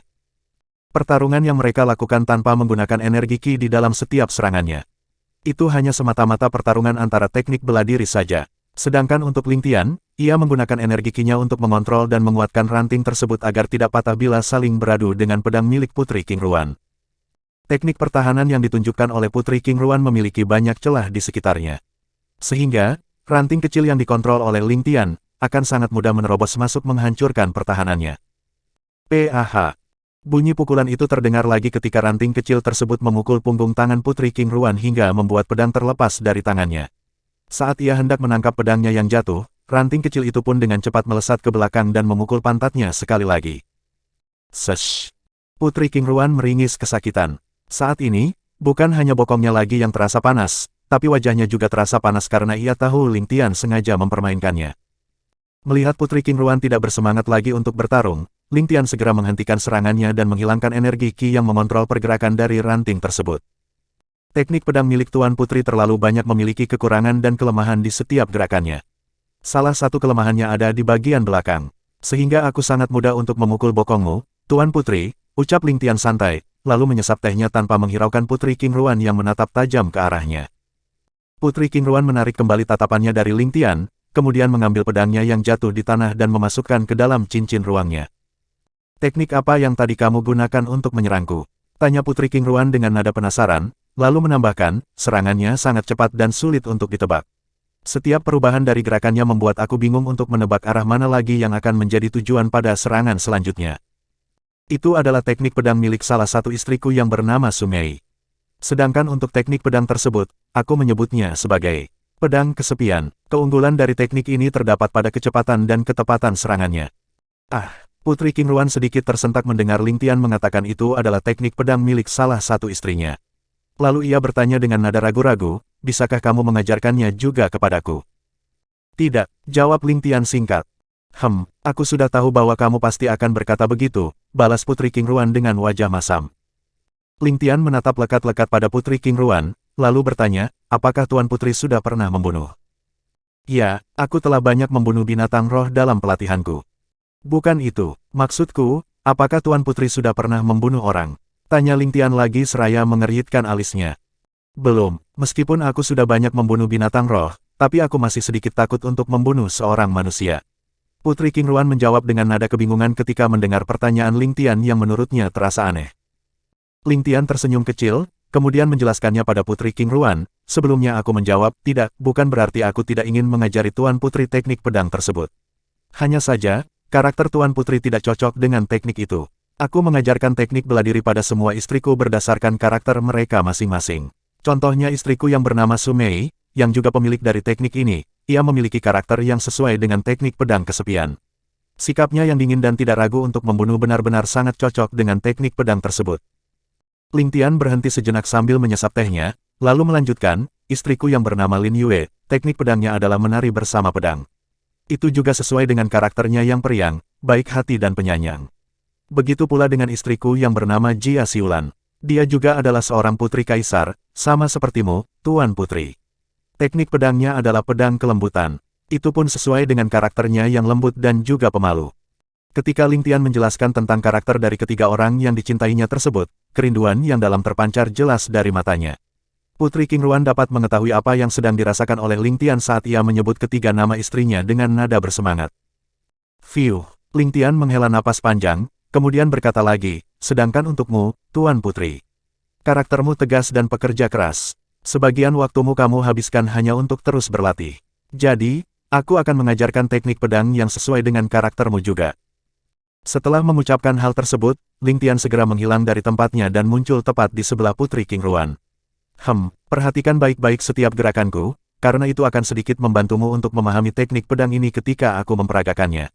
Pertarungan yang mereka lakukan tanpa menggunakan energi Qi di dalam setiap serangannya. Itu hanya semata-mata pertarungan antara teknik bela diri saja. Sedangkan untuk Ling Tian, ia menggunakan energi Qi-nya untuk mengontrol dan menguatkan ranting tersebut agar tidak patah bila saling beradu dengan pedang milik Putri King Ruan. Teknik pertahanan yang ditunjukkan oleh Putri King Ruan memiliki banyak celah di sekitarnya. Sehingga, ranting kecil yang dikontrol oleh Ling Tian, akan sangat mudah menerobos masuk menghancurkan pertahanannya. PAH. Bunyi pukulan itu terdengar lagi ketika ranting kecil tersebut memukul punggung tangan Putri King Ruan hingga membuat pedang terlepas dari tangannya. Saat ia hendak menangkap pedangnya yang jatuh, ranting kecil itu pun dengan cepat melesat ke belakang dan memukul pantatnya sekali lagi. Sesh! Putri King Ruan meringis kesakitan. Saat ini, bukan hanya bokongnya lagi yang terasa panas, tapi wajahnya juga terasa panas karena ia tahu Ling Tian sengaja mempermainkannya. Melihat Putri King Ruan tidak bersemangat lagi untuk bertarung, Ling Tian segera menghentikan serangannya dan menghilangkan energi Qi yang mengontrol pergerakan dari ranting tersebut. Teknik pedang milik Tuan Putri terlalu banyak memiliki kekurangan dan kelemahan di setiap gerakannya. Salah satu kelemahannya ada di bagian belakang. Sehingga aku sangat mudah untuk memukul bokongmu, Tuan Putri, ucap Ling Tian santai, lalu menyesap tehnya tanpa menghiraukan Putri King Ruan yang menatap tajam ke arahnya. Putri King Ruan menarik kembali tatapannya dari Ling Tian, kemudian mengambil pedangnya yang jatuh di tanah dan memasukkan ke dalam cincin ruangnya. Teknik apa yang tadi kamu gunakan untuk menyerangku? Tanya Putri King Ruan dengan nada penasaran, lalu menambahkan, serangannya sangat cepat dan sulit untuk ditebak. Setiap perubahan dari gerakannya membuat aku bingung untuk menebak arah mana lagi yang akan menjadi tujuan pada serangan selanjutnya. Itu adalah teknik pedang milik salah satu istriku yang bernama Sumei. Sedangkan untuk teknik pedang tersebut, aku menyebutnya sebagai pedang kesepian. Keunggulan dari teknik ini terdapat pada kecepatan dan ketepatan serangannya. Putri King Ruan sedikit tersentak mendengar Ling Tian mengatakan itu adalah teknik pedang milik salah satu istrinya. Lalu ia bertanya dengan nada ragu-ragu, bisakah kamu mengajarkannya juga kepadaku? Tidak, jawab Ling Tian singkat. Aku sudah tahu bahwa kamu pasti akan berkata begitu, balas Putri Qingruan dengan wajah masam. Ling Tian menatap lekat-lekat pada Putri Qingruan, lalu bertanya, apakah Tuan Putri sudah pernah membunuh? Ya, aku telah banyak membunuh binatang roh dalam pelatihanku. Bukan itu, maksudku, apakah Tuan Putri sudah pernah membunuh orang? Tanya Ling Tian lagi seraya mengeritkan alisnya. Belum, meskipun aku sudah banyak membunuh binatang roh, tapi aku masih sedikit takut untuk membunuh seorang manusia. Putri Qingruan menjawab dengan nada kebingungan ketika mendengar pertanyaan Ling Tian yang menurutnya terasa aneh. Ling Tian tersenyum kecil, kemudian menjelaskannya pada Putri Qingruan, sebelumnya aku menjawab, tidak, bukan berarti aku tidak ingin mengajari Tuan Putri teknik pedang tersebut. Hanya saja, karakter Tuan Putri tidak cocok dengan teknik itu. Aku mengajarkan teknik bela diri pada semua istriku berdasarkan karakter mereka masing-masing. Contohnya istriku yang bernama Su Mei, yang juga pemilik dari teknik ini, ia memiliki karakter yang sesuai dengan teknik pedang kesepian. Sikapnya yang dingin dan tidak ragu untuk membunuh benar-benar sangat cocok dengan teknik pedang tersebut. Ling Tian berhenti sejenak sambil menyesap tehnya, lalu melanjutkan, istriku yang bernama Lin Yue, teknik pedangnya adalah menari bersama pedang. Itu juga sesuai dengan karakternya yang periang, baik hati dan penyayang. Begitu pula dengan istriku yang bernama Jia Xiulan. Dia juga adalah seorang putri kaisar, sama sepertimu, Tuan Putri. Teknik pedangnya adalah pedang kelembutan. Itu pun sesuai dengan karakternya yang lembut dan juga pemalu. Ketika Ling Tian menjelaskan tentang karakter dari ketiga orang yang dicintainya tersebut, kerinduan yang dalam terpancar jelas dari matanya. Putri Qingruan dapat mengetahui apa yang sedang dirasakan oleh Ling Tian saat ia menyebut ketiga nama istrinya dengan nada bersemangat. Fiuh, Ling Tian menghela napas panjang, kemudian berkata lagi, sedangkan untukmu, Tuan Putri. Karaktermu tegas dan pekerja keras. Sebagian waktumu kamu habiskan hanya untuk terus berlatih. Jadi, aku akan mengajarkan teknik pedang yang sesuai dengan karaktermu juga. Setelah mengucapkan hal tersebut, Ling Tian segera menghilang dari tempatnya dan muncul tepat di sebelah Putri Qingruan. Perhatikan baik-baik setiap gerakanku, karena itu akan sedikit membantumu untuk memahami teknik pedang ini ketika aku memperagakannya.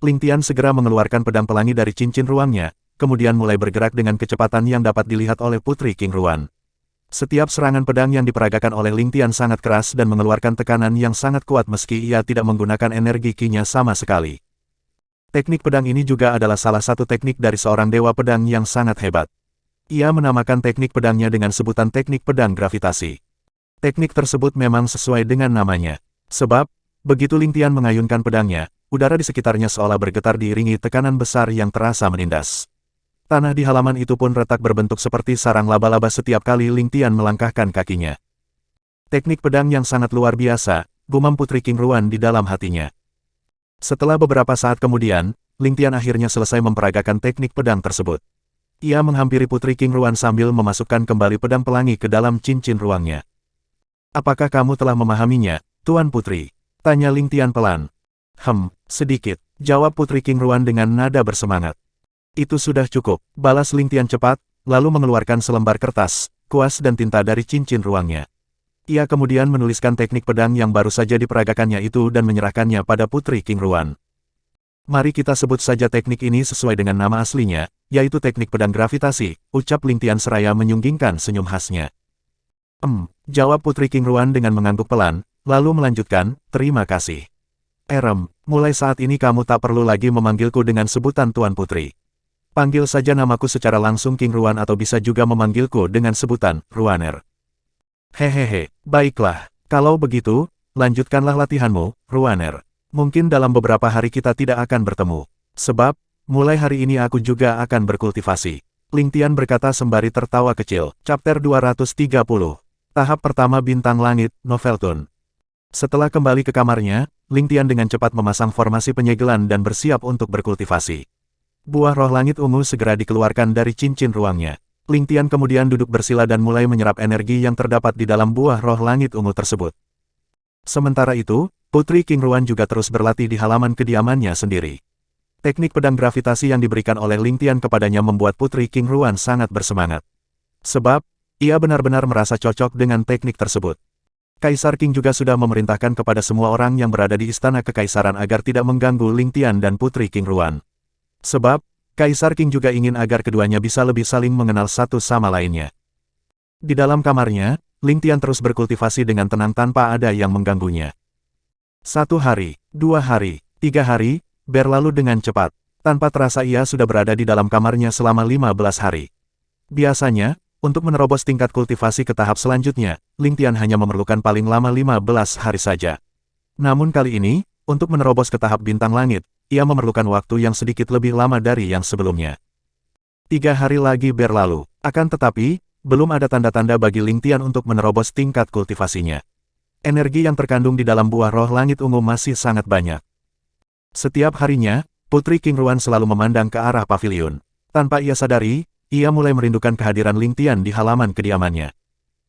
Ling Tian segera mengeluarkan pedang pelangi dari cincin ruangnya, kemudian mulai bergerak dengan kecepatan yang dapat dilihat oleh Putri Qingruan. Setiap serangan pedang yang diperagakan oleh Ling Tian sangat keras dan mengeluarkan tekanan yang sangat kuat meski ia tidak menggunakan energi Qi-nya sama sekali. Teknik pedang ini juga adalah salah satu teknik dari seorang dewa pedang yang sangat hebat. Ia menamakan teknik pedangnya dengan sebutan teknik pedang gravitasi. Teknik tersebut memang sesuai dengan namanya. Sebab, begitu Ling Tian mengayunkan pedangnya, udara di sekitarnya seolah bergetar diiringi tekanan besar yang terasa menindas. Tanah di halaman itu pun retak berbentuk seperti sarang laba-laba setiap kali Ling Tian melangkahkan kakinya. Teknik pedang yang sangat luar biasa, gumam Putri Qingruan di dalam hatinya. Setelah beberapa saat kemudian, Ling Tian akhirnya selesai memperagakan teknik pedang tersebut. Ia menghampiri Putri Qingruan sambil memasukkan kembali pedang pelangi ke dalam cincin ruangnya. Apakah kamu telah memahaminya, Tuan Putri? Tanya Ling Tian pelan. Sedikit, jawab Putri Qingruan dengan nada bersemangat. Itu sudah cukup, balas Ling Tian cepat, lalu mengeluarkan selembar kertas, kuas dan tinta dari cincin ruangnya. Ia kemudian menuliskan teknik pedang yang baru saja diperagakannya itu dan menyerahkannya pada Putri Qingruan. Mari kita sebut saja teknik ini sesuai dengan nama aslinya, yaitu teknik pedang gravitasi, ucap Ling Tian seraya menyunggingkan senyum khasnya. Jawab Putri Qingruan dengan mengangguk pelan, lalu melanjutkan, terima kasih. Mulai saat ini kamu tak perlu lagi memanggilku dengan sebutan Tuan Putri. Panggil saja namaku secara langsung Qingruan atau bisa juga memanggilku dengan sebutan, Ruaner. Hehehe, baiklah. Kalau begitu, lanjutkanlah latihanmu, Ruaner. Mungkin dalam beberapa hari kita tidak akan bertemu. Sebab, mulai hari ini aku juga akan berkultivasi. Ling Tian berkata sembari tertawa kecil. Chapter 230. Tahap pertama Bintang Langit, Novelton. Setelah kembali ke kamarnya, Ling Tian dengan cepat memasang formasi penyegelan dan bersiap untuk berkultivasi. Buah roh langit ungu segera dikeluarkan dari cincin ruangnya. Ling Tian kemudian duduk bersila dan mulai menyerap energi yang terdapat di dalam buah roh langit ungu tersebut. Sementara itu, Putri Qingruan juga terus berlatih di halaman kediamannya sendiri. Teknik pedang gravitasi yang diberikan oleh Ling Tian kepadanya membuat Putri Qingruan sangat bersemangat. Sebab, ia benar-benar merasa cocok dengan teknik tersebut. Kaisar Qing juga sudah memerintahkan kepada semua orang yang berada di istana kekaisaran agar tidak mengganggu Ling Tian dan Putri Qingruan. Sebab, Kaisar Qing juga ingin agar keduanya bisa lebih saling mengenal satu sama lainnya. Di dalam kamarnya, Ling Tian terus berkultivasi dengan tenang tanpa ada yang mengganggunya. 1 hari, 2 hari, 3 hari, berlalu dengan cepat. Tanpa terasa ia sudah berada di dalam kamarnya selama 15 hari. Biasanya, untuk menerobos tingkat kultivasi ke tahap selanjutnya, Ling Tian hanya memerlukan paling lama 15 hari saja. Namun kali ini, untuk menerobos ke tahap bintang langit, ia memerlukan waktu yang sedikit lebih lama dari yang sebelumnya. 3 hari lagi berlalu, akan tetapi, belum ada tanda-tanda bagi Ling Tian untuk menerobos tingkat kultivasinya. Energi yang terkandung di dalam buah roh langit ungu masih sangat banyak. Setiap harinya, Putri King Ruan selalu memandang ke arah pavilion. Tanpa ia sadari, ia mulai merindukan kehadiran Ling Tian di halaman kediamannya.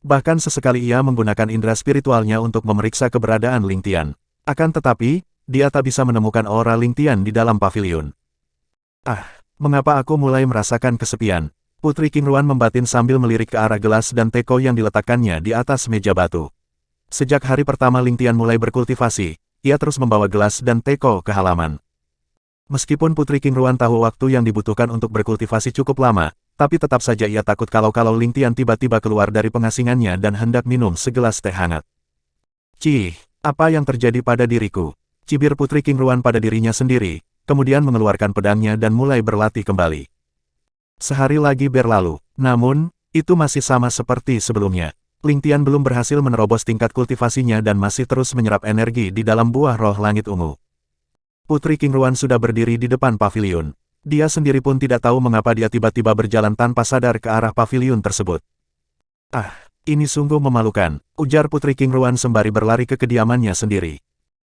Bahkan sesekali ia menggunakan indera spiritualnya untuk memeriksa keberadaan Ling Tian. Akan tetapi, dia tak bisa menemukan aura Ling Tian di dalam pavilion. Ah, mengapa aku mulai merasakan kesepian? Putri King Ruan membatin sambil melirik ke arah gelas dan teko yang diletakkannya di atas meja batu. Sejak hari pertama Ling Tian mulai berkultivasi, ia terus membawa gelas dan teko ke halaman. Meskipun Putri King Ruan tahu waktu yang dibutuhkan untuk berkultivasi cukup lama, tapi tetap saja ia takut kalau Ling Tian tiba-tiba keluar dari pengasingannya dan hendak minum segelas teh hangat. Cih, apa yang terjadi pada diriku? Cibir Putri King Ruan pada dirinya sendiri, kemudian mengeluarkan pedangnya dan mulai berlatih kembali. Sehari lagi berlalu, namun, itu masih sama seperti sebelumnya. Ling Tian belum berhasil menerobos tingkat kultivasinya dan masih terus menyerap energi di dalam buah roh langit ungu. Putri King Ruan sudah berdiri di depan pavilion. Dia sendiri pun tidak tahu mengapa dia tiba-tiba berjalan tanpa sadar ke arah pavilion tersebut. Ah, ini sungguh memalukan, ujar Putri King Ruan sembari berlari ke kediamannya sendiri.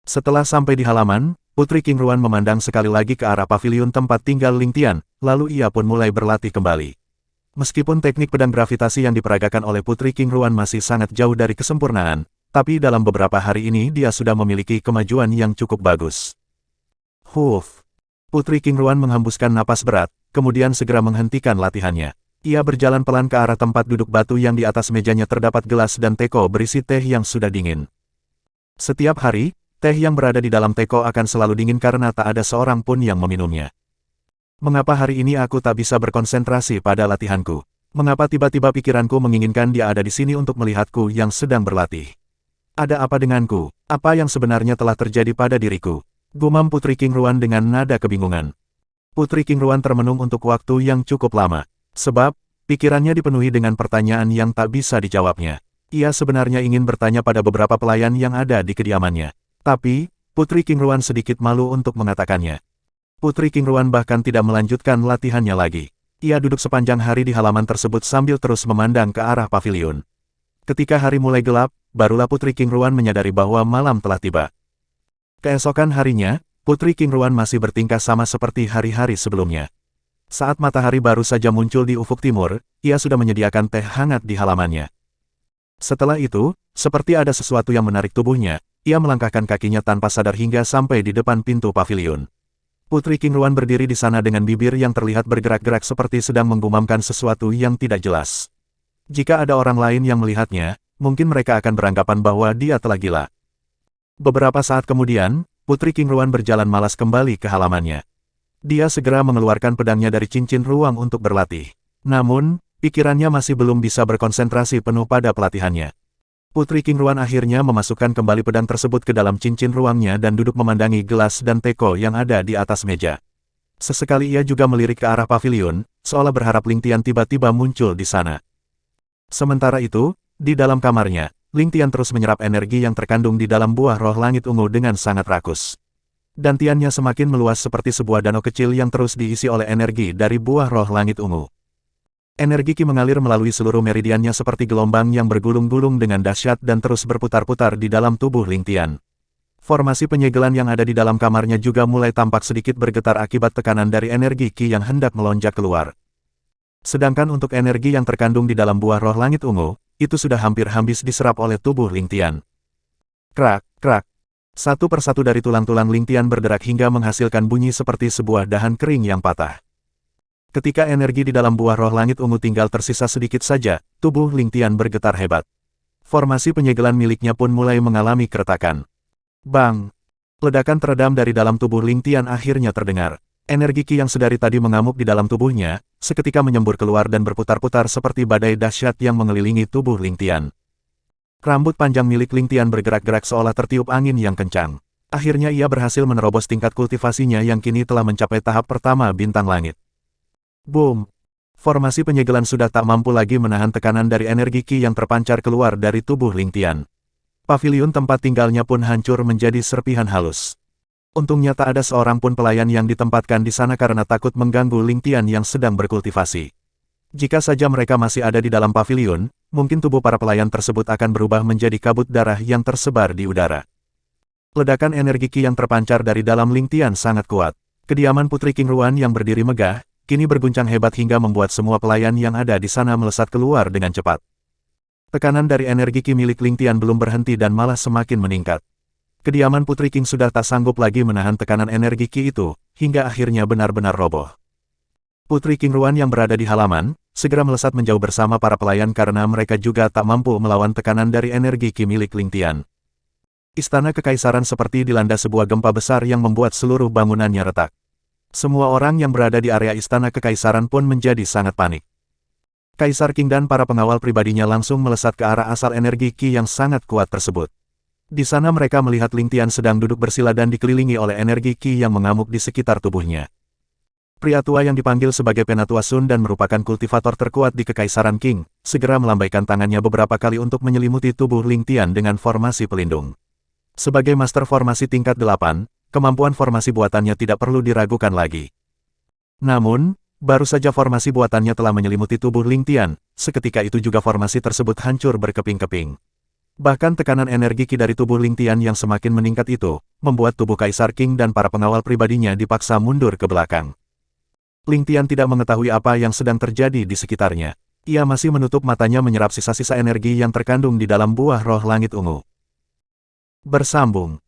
Setelah sampai di halaman, Putri King Ruan memandang sekali lagi ke arah pavilion tempat tinggal Ling Tian, lalu ia pun mulai berlatih kembali. Meskipun teknik pedang gravitasi yang diperagakan oleh Putri King Ruan masih sangat jauh dari kesempurnaan, tapi dalam beberapa hari ini dia sudah memiliki kemajuan yang cukup bagus. Huff. Putri King Ruan menghembuskan napas berat, kemudian segera menghentikan latihannya. Ia berjalan pelan ke arah tempat duduk batu yang di atas mejanya terdapat gelas dan teko berisi teh yang sudah dingin. Setiap hari, teh yang berada di dalam teko akan selalu dingin karena tak ada seorang pun yang meminumnya. Mengapa hari ini aku tak bisa berkonsentrasi pada latihanku? Mengapa tiba-tiba pikiranku menginginkan dia ada di sini untuk melihatku yang sedang berlatih? Ada apa denganku? Apa yang sebenarnya telah terjadi pada diriku? Gumam Putri King Ruan dengan nada kebingungan. Putri King Ruan termenung untuk waktu yang cukup lama. Sebab, pikirannya dipenuhi dengan pertanyaan yang tak bisa dijawabnya. Ia sebenarnya ingin bertanya pada beberapa pelayan yang ada di kediamannya. Tapi, Putri King Ruan sedikit malu untuk mengatakannya. Putri King Ruan bahkan tidak melanjutkan latihannya lagi. Ia duduk sepanjang hari di halaman tersebut sambil terus memandang ke arah pavilion. Ketika hari mulai gelap, barulah Putri King Ruan menyadari bahwa malam telah tiba. Keesokan harinya, Putri King Ruan masih bertingkah sama seperti hari-hari sebelumnya. Saat matahari baru saja muncul di ufuk timur, ia sudah menyediakan teh hangat di halamannya. Setelah itu, seperti ada sesuatu yang menarik tubuhnya, ia melangkahkan kakinya tanpa sadar hingga sampai di depan pintu pavilion. Putri King Ruan berdiri di sana dengan bibir yang terlihat bergerak-gerak seperti sedang menggumamkan sesuatu yang tidak jelas. Jika ada orang lain yang melihatnya, mungkin mereka akan beranggapan bahwa dia telah gila. Beberapa saat kemudian, Putri King Ruan berjalan malas kembali ke halamannya. Dia segera mengeluarkan pedangnya dari cincin ruang untuk berlatih. Namun, pikirannya masih belum bisa berkonsentrasi penuh pada pelatihannya. Putri King Ruan akhirnya memasukkan kembali pedang tersebut ke dalam cincin ruangnya dan duduk memandangi gelas dan teko yang ada di atas meja. Sesekali ia juga melirik ke arah pavilion, seolah berharap Ling Tian tiba-tiba muncul di sana. Sementara itu, di dalam kamarnya, Ling Tian terus menyerap energi yang terkandung di dalam buah roh langit ungu dengan sangat rakus. Dantiannya semakin meluas seperti sebuah danau kecil yang terus diisi oleh energi dari buah roh langit ungu. Energi Ki mengalir melalui seluruh meridiannya seperti gelombang yang bergulung-gulung dengan dahsyat dan terus berputar-putar di dalam tubuh Ling Tian. Formasi penyegelan yang ada di dalam kamarnya juga mulai tampak sedikit bergetar akibat tekanan dari energi Ki yang hendak melonjak keluar. Sedangkan untuk energi yang terkandung di dalam buah roh langit ungu, itu sudah hampir habis diserap oleh tubuh Ling Tian. Krak, krak. Satu persatu dari tulang-tulang Ling Tian berderak hingga menghasilkan bunyi seperti sebuah dahan kering yang patah. Ketika energi di dalam buah roh langit ungu tinggal tersisa sedikit saja, tubuh Ling Tian bergetar hebat. Formasi penyegelan miliknya pun mulai mengalami keretakan. Bang! Ledakan teredam dari dalam tubuh Ling Tian akhirnya terdengar. Energi Ki yang sedari tadi mengamuk di dalam tubuhnya, seketika menyembur keluar dan berputar-putar seperti badai dahsyat yang mengelilingi tubuh Ling Tian. Rambut panjang milik Ling Tian bergerak-gerak seolah tertiup angin yang kencang. Akhirnya ia berhasil menerobos tingkat kultivasinya yang kini telah mencapai tahap pertama bintang langit. Boom! Formasi penyegelan sudah tak mampu lagi menahan tekanan dari energi Qi yang terpancar keluar dari tubuh Ling Tian. Paviliun tempat tinggalnya pun hancur menjadi serpihan halus. Untungnya tak ada seorang pun pelayan yang ditempatkan di sana karena takut mengganggu Ling Tian yang sedang berkultivasi. Jika saja mereka masih ada di dalam paviliun, mungkin tubuh para pelayan tersebut akan berubah menjadi kabut darah yang tersebar di udara. Ledakan energi Qi yang terpancar dari dalam Ling Tian sangat kuat. Kediaman Putri King Ruan yang berdiri megah, kini berguncang hebat hingga membuat semua pelayan yang ada di sana melesat keluar dengan cepat. Tekanan dari energi Qi milik Ling Tian belum berhenti dan malah semakin meningkat. Kediaman Putri King sudah tak sanggup lagi menahan tekanan energi Qi itu, hingga akhirnya benar-benar roboh. Putri King Ruan yang berada di halaman, segera melesat menjauh bersama para pelayan karena mereka juga tak mampu melawan tekanan dari energi Qi milik Ling Tian. Istana Kekaisaran seperti dilanda sebuah gempa besar yang membuat seluruh bangunannya retak. Semua orang yang berada di area Istana Kekaisaran pun menjadi sangat panik. Kaisar King dan para pengawal pribadinya langsung melesat ke arah asal energi Qi yang sangat kuat tersebut. Di sana mereka melihat Ling Tian sedang duduk bersila dan dikelilingi oleh energi Qi yang mengamuk di sekitar tubuhnya. Pria tua yang dipanggil sebagai Penatua Sun dan merupakan kultivator terkuat di Kekaisaran Qing, segera melambaikan tangannya beberapa kali untuk menyelimuti tubuh Ling Tian dengan formasi pelindung. Sebagai master formasi tingkat 8, kemampuan formasi buatannya tidak perlu diragukan lagi. Namun, baru saja formasi buatannya telah menyelimuti tubuh Ling Tian, seketika itu juga formasi tersebut hancur berkeping-keping. Bahkan tekanan energi Qi dari tubuh Ling Tian yang semakin meningkat itu, membuat tubuh Kaisar Qing dan para pengawal pribadinya dipaksa mundur ke belakang. Ling Tian tidak mengetahui apa yang sedang terjadi di sekitarnya. Ia masih menutup matanya menyerap sisa-sisa energi yang terkandung di dalam buah roh langit ungu. Bersambung.